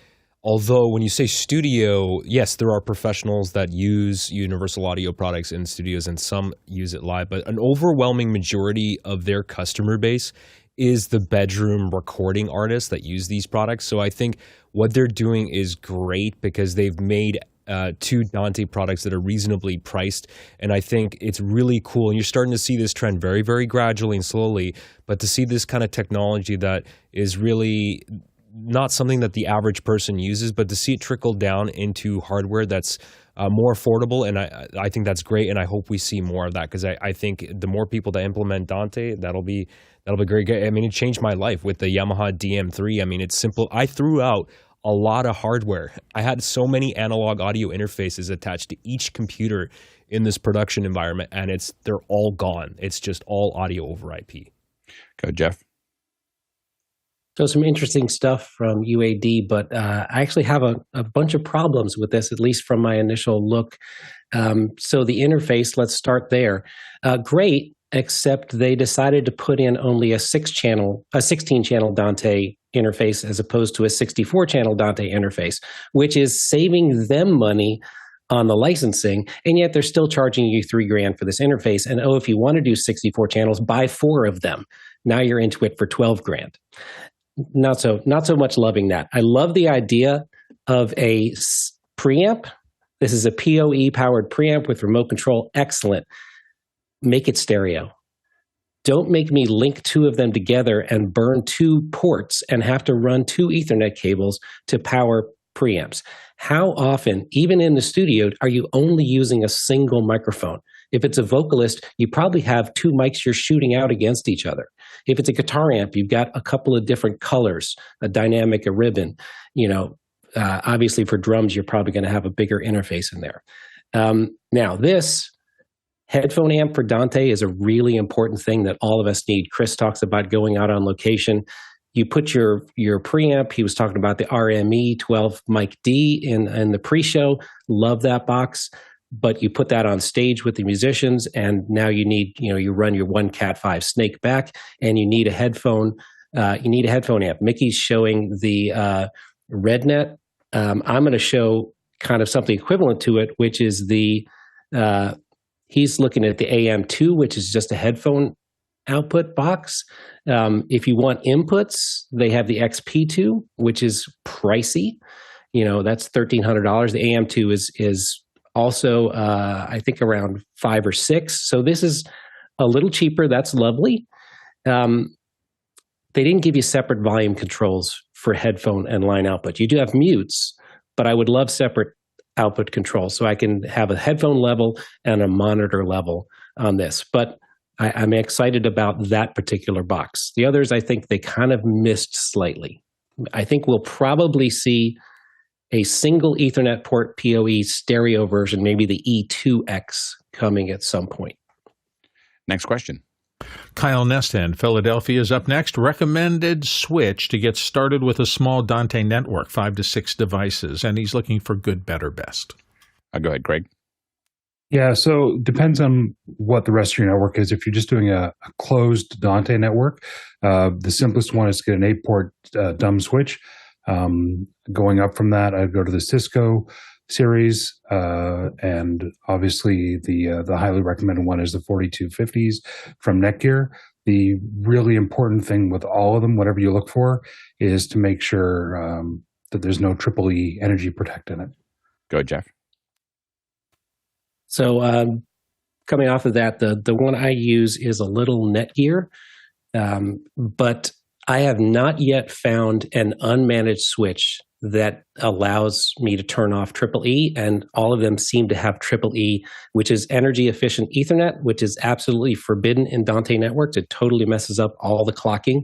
although when you say studio, yes, there are professionals that use Universal Audio products in studios and some use it live, but an overwhelming majority of their customer base is the bedroom recording artists that use these products. So I think what they're doing is great because they've made two Dante products that are reasonably priced. And I think it's really cool. And you're starting to see this trend very, very gradually and slowly. But to see this kind of technology that is really not something that the average person uses, but to see it trickle down into hardware that's more affordable. And I think that's great. And I hope we see more of that, because I think the more people that implement Dante, that'll be great. I mean, it changed my life with the Yamaha DM3. I mean, it's simple. I threw out a lot of hardware. I had so many analog audio interfaces attached to each computer in this production environment, and they're all gone. It's just all audio over IP. Go, Jeff. So some interesting stuff from UAD, but I actually have a bunch of problems with this, at least from my initial look. So the interface, let's start there. Great, except they decided to put in only a 16-channel Dante interface as opposed to a 64-channel Dante interface, which is saving them money on the licensing, and yet they're still charging you $3,000 for this interface. And oh, if you want to do 64 channels, buy 4 of them. Now you're into it for $12,000. Not so much loving that. I love the idea of a preamp. This is a PoE powered preamp with remote control. Excellent. Make it stereo. Don't make me link 2 of them together and burn 2 ports and have to run 2 Ethernet cables to power preamps. How often, even in the studio, are you only using a single microphone? If it's a vocalist, you probably have 2 mics you're shooting out against each other. If it's a guitar amp, you've got a couple of different colors, a dynamic, a ribbon. Obviously for drums, you're probably going to have a bigger interface in there. Now, this headphone amp for Dante is a really important thing that all of us need. Chris talks about going out on location. You put your preamp. He was talking about the RME 12 mic D in the pre-show. Love that box. But you put that on stage with the musicians, and now you need, you run your one Cat 5 snake back, and you need a headphone. You need a headphone amp. Mickey's showing the RedNet. I'm going to show kind of something equivalent to it, which is he's looking at the AM2, which is just a headphone output box. If you want inputs, they have the XP2, which is pricey. That's $1,300. The AM2 is also, I think, around $5 or $6. So this is a little cheaper. That's lovely. They didn't give you separate volume controls for headphone and line output. You do have mutes, but I would love separate output controls so I can have a headphone level and a monitor level on this. But I'm excited about that particular box. The others, I think they kind of missed slightly. I think we'll probably see a single Ethernet port PoE stereo version, maybe the E2X, coming at some point. Next question. Kyle Nesta in Philadelphia is up next. Recommended switch to get started with a small Dante network, 5 to 6 devices, and he's looking for good, better, best. Go ahead, Craig. Yeah, so depends on what the rest of your network is. If you're just doing a closed Dante network, the simplest one is to get an 8-port dumb switch. Going up from that, I'd go to the Cisco series, and obviously the highly recommended one is the 4250s from Netgear. The really important thing with all of them, whatever you look for, is to make sure that there's no EEE energy protect in it. Go ahead, Jeff. So coming off of that, the one I use is a little Netgear, but I have not yet found an unmanaged switch that allows me to turn off EEE, and all of them seem to have EEE, which is energy efficient Ethernet, which is absolutely forbidden in Dante networks. It totally messes up all the clocking.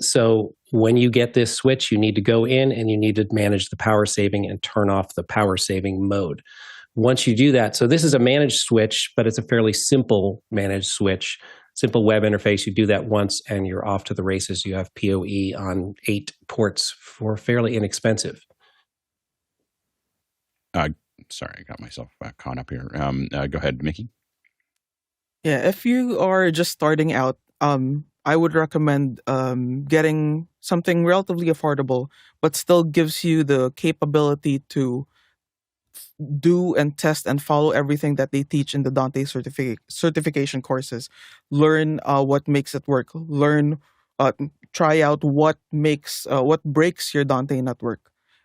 So when you get this switch, you need to go in and you need to manage the power saving and turn off the power saving mode. Once you do that, so this is a managed switch, but it's a fairly simple managed switch. Simple web interface. You do that once and you're off to the races. You have PoE on 8 ports for fairly inexpensive. Sorry, I got myself caught up here. Go ahead, Mickey. Yeah, if you are just starting out, I would recommend getting something relatively affordable, but still gives you the capability to do and test and follow everything that they teach in the Dante certification courses. Learn what makes it work. Learn, try out what breaks your Dante network,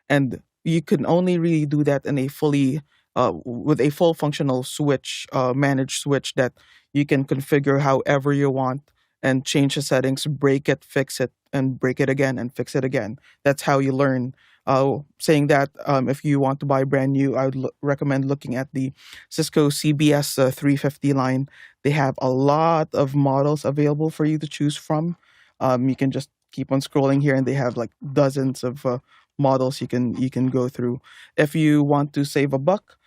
and you can only really do that in a fully with a full functional switch, managed switch that you can configure however you want and change the settings, break it, fix it, and break it again and fix it again. That's how you learn. Saying that, if you want to buy brand new, I would recommend looking at the Cisco CBS 350 line. They have a lot of models available for you to choose from. You can just keep on scrolling here, and they have like dozens of models you can go through. If you want to save a buck,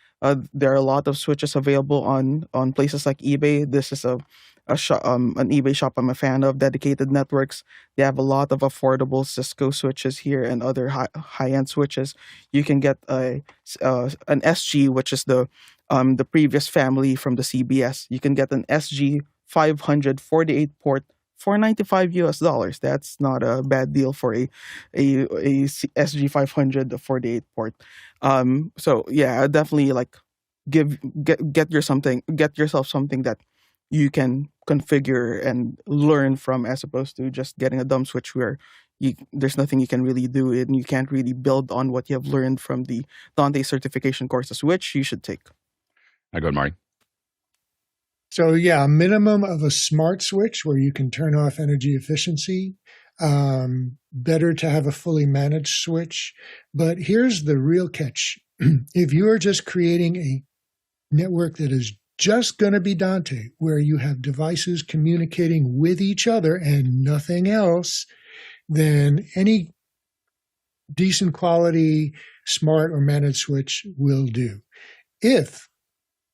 there are a lot of switches available on places like eBay. This is an eBay shop I'm a fan of, Dedicated Networks. They have a lot of affordable Cisco switches here and other high end switches. You can get an SG, which is the previous family from the CBS. You can get an SG 500 48 port for $95 US. That's not a bad deal for a SG 500 48 port. So yeah, definitely like get yourself something that you can configure and learn from, as opposed to just getting a dumb switch where there's nothing you can really do and you can't really build on what you have learned from the Dante certification courses, which you should take. I go, Marty. So yeah, a minimum of a smart switch where you can turn off energy efficiency. Better to have a fully managed switch. But here's the real catch. If you are just creating a network that is just going to be Dante, where you have devices communicating with each other and nothing else, then any decent quality smart or managed switch will do. If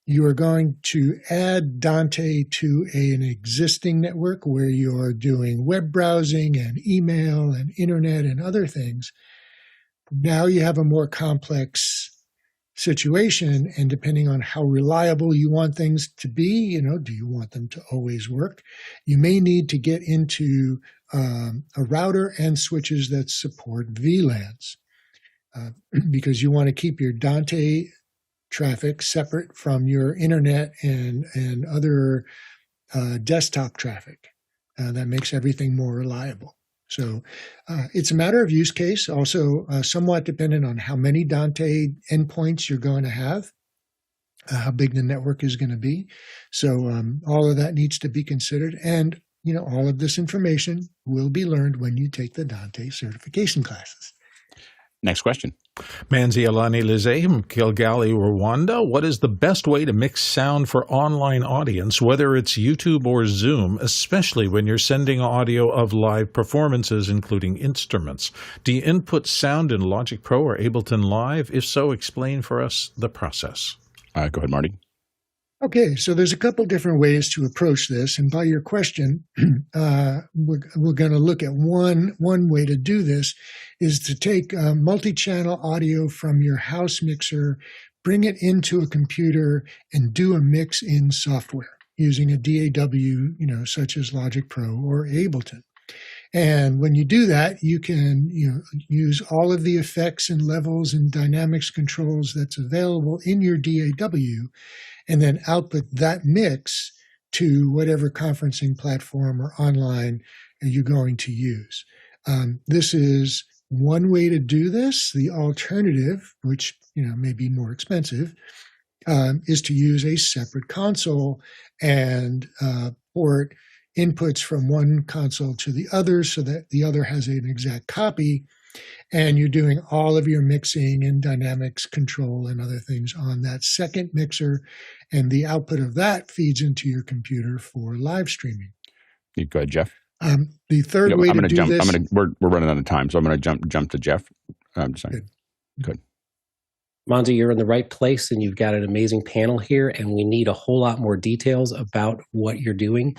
you are going to add Dante to an existing network where you're doing web browsing and email and internet and other things, now you have a more complex situation. And depending on how reliable you want things to be, do you want them to always work? You may need to get into a router and switches that support VLANs because you want to keep your Dante traffic separate from your internet and other desktop traffic. That makes everything more reliable. So it's a matter of use case, also somewhat dependent on how many Dante endpoints you're going to have, how big the network is going to be. So all of that needs to be considered. And, all of this information will be learned when you take the Dante certification classes. Next question. Manzialani Lize from Kigali, Rwanda. What is the best way to mix sound for online audience, whether it's YouTube or Zoom, especially when you're sending audio of live performances, including instruments? Do you input sound in Logic Pro or Ableton Live? If so, explain for us the process. Go ahead, Marty. Okay, so there's a couple different ways to approach this, and by your question, we're going to look at one way to do this is to take multi-channel audio from your house mixer, bring it into a computer, and do a mix in software using a DAW, such as Logic Pro or Ableton. And when you do that, you can use all of the effects and levels and dynamics controls that's available in your DAW, and then output that mix to whatever conferencing platform or online you're going to use. This is one way to do this. The alternative, which may be more expensive, is to use a separate console and port inputs from one console to the other so that the other has an exact copy, and you're doing all of your mixing and dynamics control and other things on that second mixer, and the output of that feeds into your computer for live streaming. Go ahead, Jeff. The third way to do this... We're running out of time, so I'm going to jump to Jeff. I'm sorry. Good. Monty, you're in the right place, and you've got an amazing panel here, and we need a whole lot more details about what you're doing.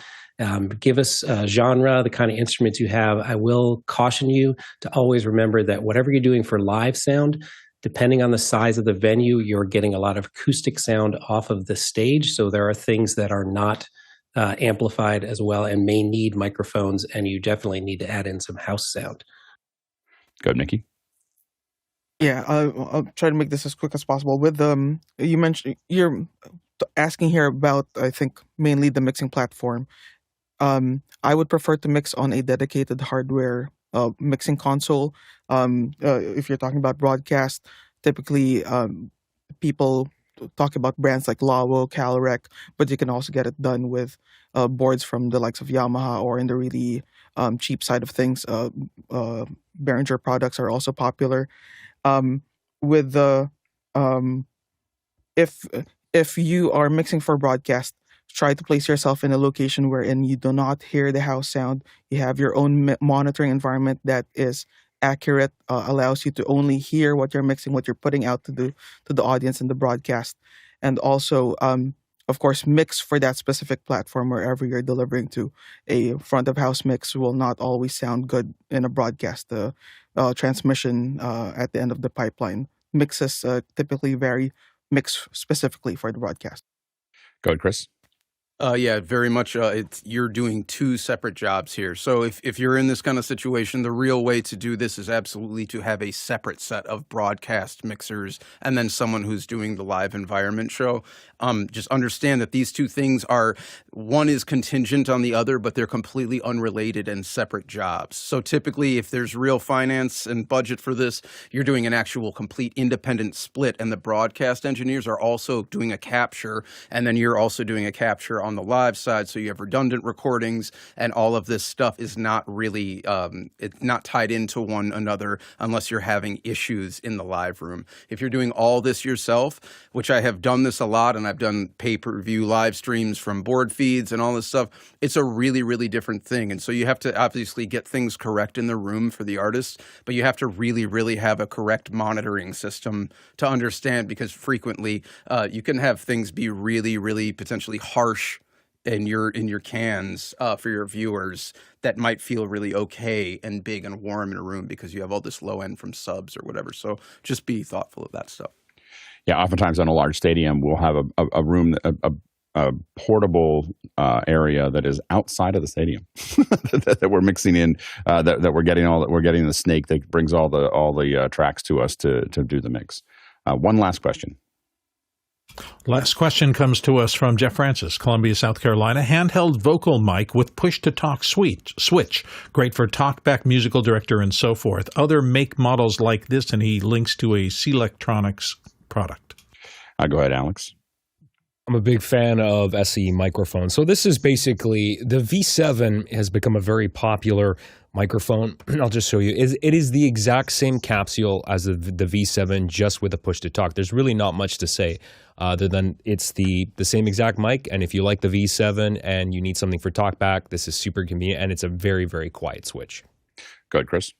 Give us a genre, the kind of instruments you have. I will caution you to always remember that whatever you're doing for live sound, depending on the size of the venue, you're getting a lot of acoustic sound off of the stage. So there are things that are not amplified as well and may need microphones, and you definitely need to add in some house sound. Go, Nikki. Yeah, I'll try to make this as quick as possible. With you mentioned you're asking here about, I think, mainly the mixing platform. I would prefer to mix on a dedicated hardware mixing console. If you're talking about broadcast, typically people talk about brands like Lawo, Calrec, but you can also get it done with boards from the likes of Yamaha, or in the really cheap side of things, Behringer products are also popular. With the if you are mixing for broadcast, try to place yourself in a location wherein you do not hear the house sound. You have your own monitoring environment that is accurate, allows you to only hear what you're mixing, what you're putting out to the audience in the broadcast. And also of course, mix for that specific platform wherever you're delivering to. A front of house mix will not always sound good in a broadcast. The transmission at the end of the pipeline mixes typically vary mix specifically for the broadcast. Go ahead, Chris. Yeah, very much. You're doing two separate jobs here. So if you're in this kind of situation, the real way to do this is absolutely to have a separate set of broadcast mixers and then someone who's doing the live environment show. Just understand that these two things are, one is contingent on the other, but they're completely unrelated and separate jobs. So typically, if there's real finance and budget for this, you're doing an actual complete independent split, and the broadcast engineers are also doing a capture, and then you're also doing a capture on the live side, so you have redundant recordings, and all of this stuff is not really it's not tied into one another unless you're having issues in the live room. If you're doing all this yourself, which I have done this a lot, and I've done pay-per-view live streams from board feeds and all this stuff, it's a really, really different thing. And so you have to obviously get things correct in the room for the artist, but you have to really, really have a correct monitoring system to understand, because frequently you can have things be really, really potentially harsh in your cans for your viewers that might feel really okay and big and warm in a room because you have all this low end from subs or whatever. So just be thoughtful of that stuff. Yeah, oftentimes on a large stadium, we'll have a room, a portable area that is outside of the stadium that we're mixing in, that we're getting the snake that brings all the tracks to us to do the mix. One last question. Last question comes to us from Jeff Francis, Columbia, South Carolina. Handheld vocal mic with push-to-talk switch. Great for talkback, musical director, and so forth. Other make models like this, and he links to a C-Electronics product. Go ahead, Alex. I'm a big fan of SE microphones. So this is basically, the V7 has become a very popular microphone. I'll just show you. It is the exact same capsule as the V7, just with a push-to-talk. There's really not much to say other than it's the same exact mic. And if you like the V7 and you need something for talkback, this is super convenient, and it's a very, very quiet switch. Go ahead, Chris.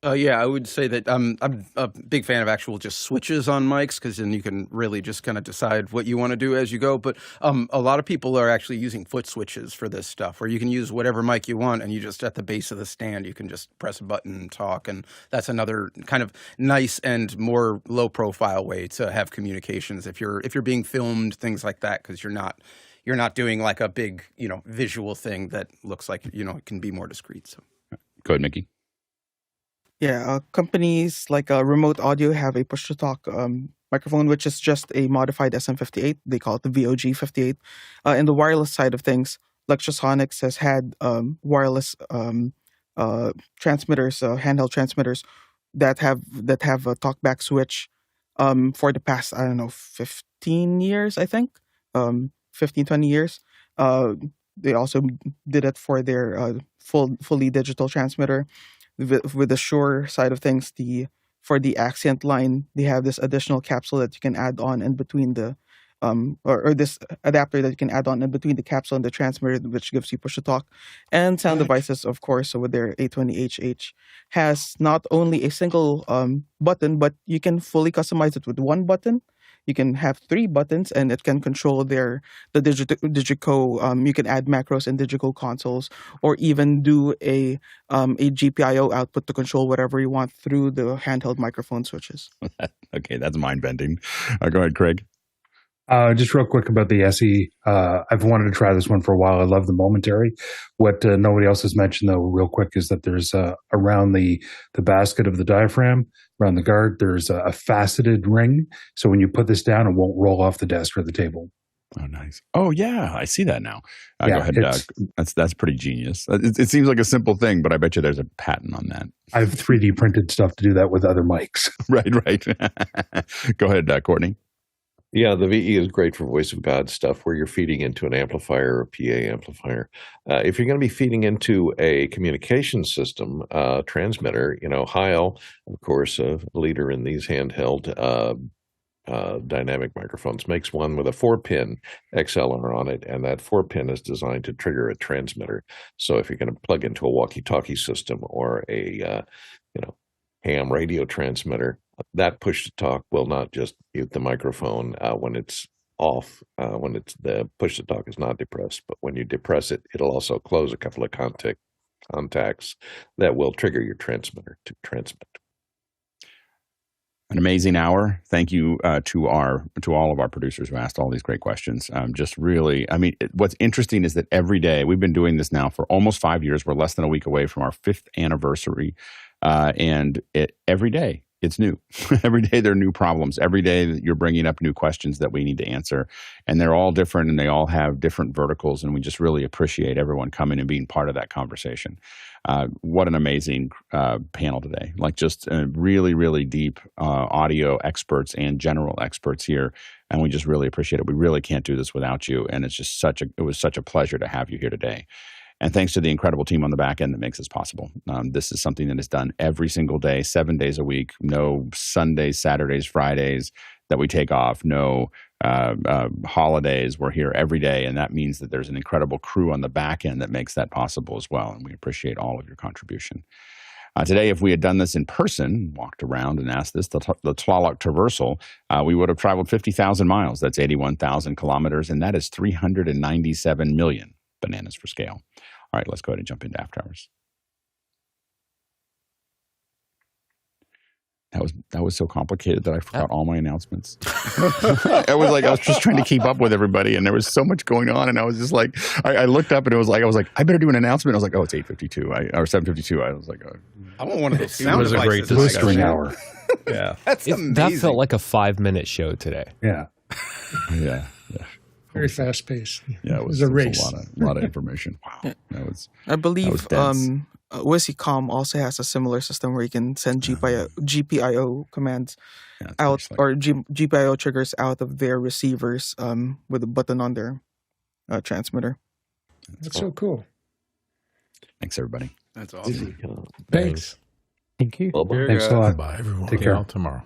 Yeah, I would say that I'm a big fan of actual just switches on mics, because then you can really just kind of decide what you want to do as you go. But a lot of people are actually using foot switches for this stuff, where you can use whatever mic you want, and you just, at the base of the stand, you can just press a button and talk. And that's another kind of nice and more low profile way to have communications if you're being filmed, things like that, because you're not doing like a big, visual thing that looks like, it can be more discreet. So Go ahead, Mickey. Yeah, companies like Remote Audio have a push-to-talk microphone, which is just a modified SM58. They call it the VOG58. In the wireless side of things, Lectrosonics has had wireless transmitters, handheld transmitters that have a talkback switch for the past, 15 years, I think, 15, 20 years. They also did it for their fully digital transmitter. With the Shure side of things, for the accent line, they have this additional capsule that you can add on in between the or this adapter that you can add on in between the capsule and the transmitter, which gives you push to talk. And Sound Devices, of course, so with their A20HH, has not only a single button, but you can fully customize it with one button. You can have 3 buttons, and it can control the Digico. You can add macros in Digico consoles, or even do a GPIO output to control whatever you want through the handheld microphone switches. Okay, that's mind-bending. Go ahead, Craig. Just real quick about the SE. I've wanted to try this one for a while. I love the momentary. What nobody else has mentioned, though, real quick, is that there's around the basket of the diaphragm, around the guard, there's a faceted ring. So when you put this down, it won't roll off the desk or the table. Oh, nice. Oh, yeah, I see that now. Yeah, go ahead. That's pretty genius. It seems like a simple thing, but I bet you there's a patent on that. I've 3D printed stuff to do that with other mics. Right. Go ahead, Courtney. Yeah, the VE is great for voice of God stuff where you're feeding into an amplifier or a PA amplifier. If you're going to be feeding into a communication system transmitter, Heil, of course, a leader in these handheld dynamic microphones, makes one with a 4-pin XLR on it, and that 4-pin is designed to trigger a transmitter. So if you're going to plug into a walkie-talkie system or a ham radio transmitter, that push-to-talk will not just mute the microphone when it's off when it's the push to talk is not depressed. But when you depress it, it'll also close a couple of contacts that will trigger your transmitter to transmit. An amazing hour. Thank you to all of our producers who asked all these great questions. Just really, I mean, what's interesting is that every day, we've been doing this now for almost 5 years. We're less than a week away from our 5th anniversary. And every day it's new. Every day there are new problems. Every day that you're bringing up new questions that we need to answer. And they're all different and they all have different verticals. And we just really appreciate everyone coming and being part of that conversation. What an amazing panel today. Like just really, really deep audio experts and general experts here. And we just really appreciate it. We really can't do this without you. And it's just it was such a pleasure to have you here today. And thanks to the incredible team on the back end that makes this possible. This is something that is done every single day, 7 days a week, no Sundays, Saturdays, Fridays that we take off, no holidays. We're here every day. And that means that there's an incredible crew on the back end that makes that possible as well. And we appreciate all of your contribution. Today, if we had done this in person, walked around and asked this, the Tlaloc Traversal, we would have traveled 50,000 miles. That's 81,000 kilometers. And that is 397 million bananas for scale. All right, let's go ahead and jump into After Hours. That was so complicated that I forgot all my announcements. I was just trying to keep up with everybody, and there was so much going on, and I was just like, I looked up, and I was like, I better do an announcement. I was like, oh, it's 8:52 or 7:52. I was like, oh. I want one of those sound was a great blistering hour. Yeah. That's amazing. That felt like a 5-minute show today. Yeah. Yeah. Very fast paced. Yeah, it was a race. A lot of information. Wow. I believe dense. WYSICOM also has a similar system where you can send GPIO commands out or GPIO triggers out of their receivers with a button on their transmitter. That's so cool. Thanks, everybody. That's awesome. Thanks. Thank you. Bye-bye. Thanks a lot. Bye, everyone. Take care. Till tomorrow.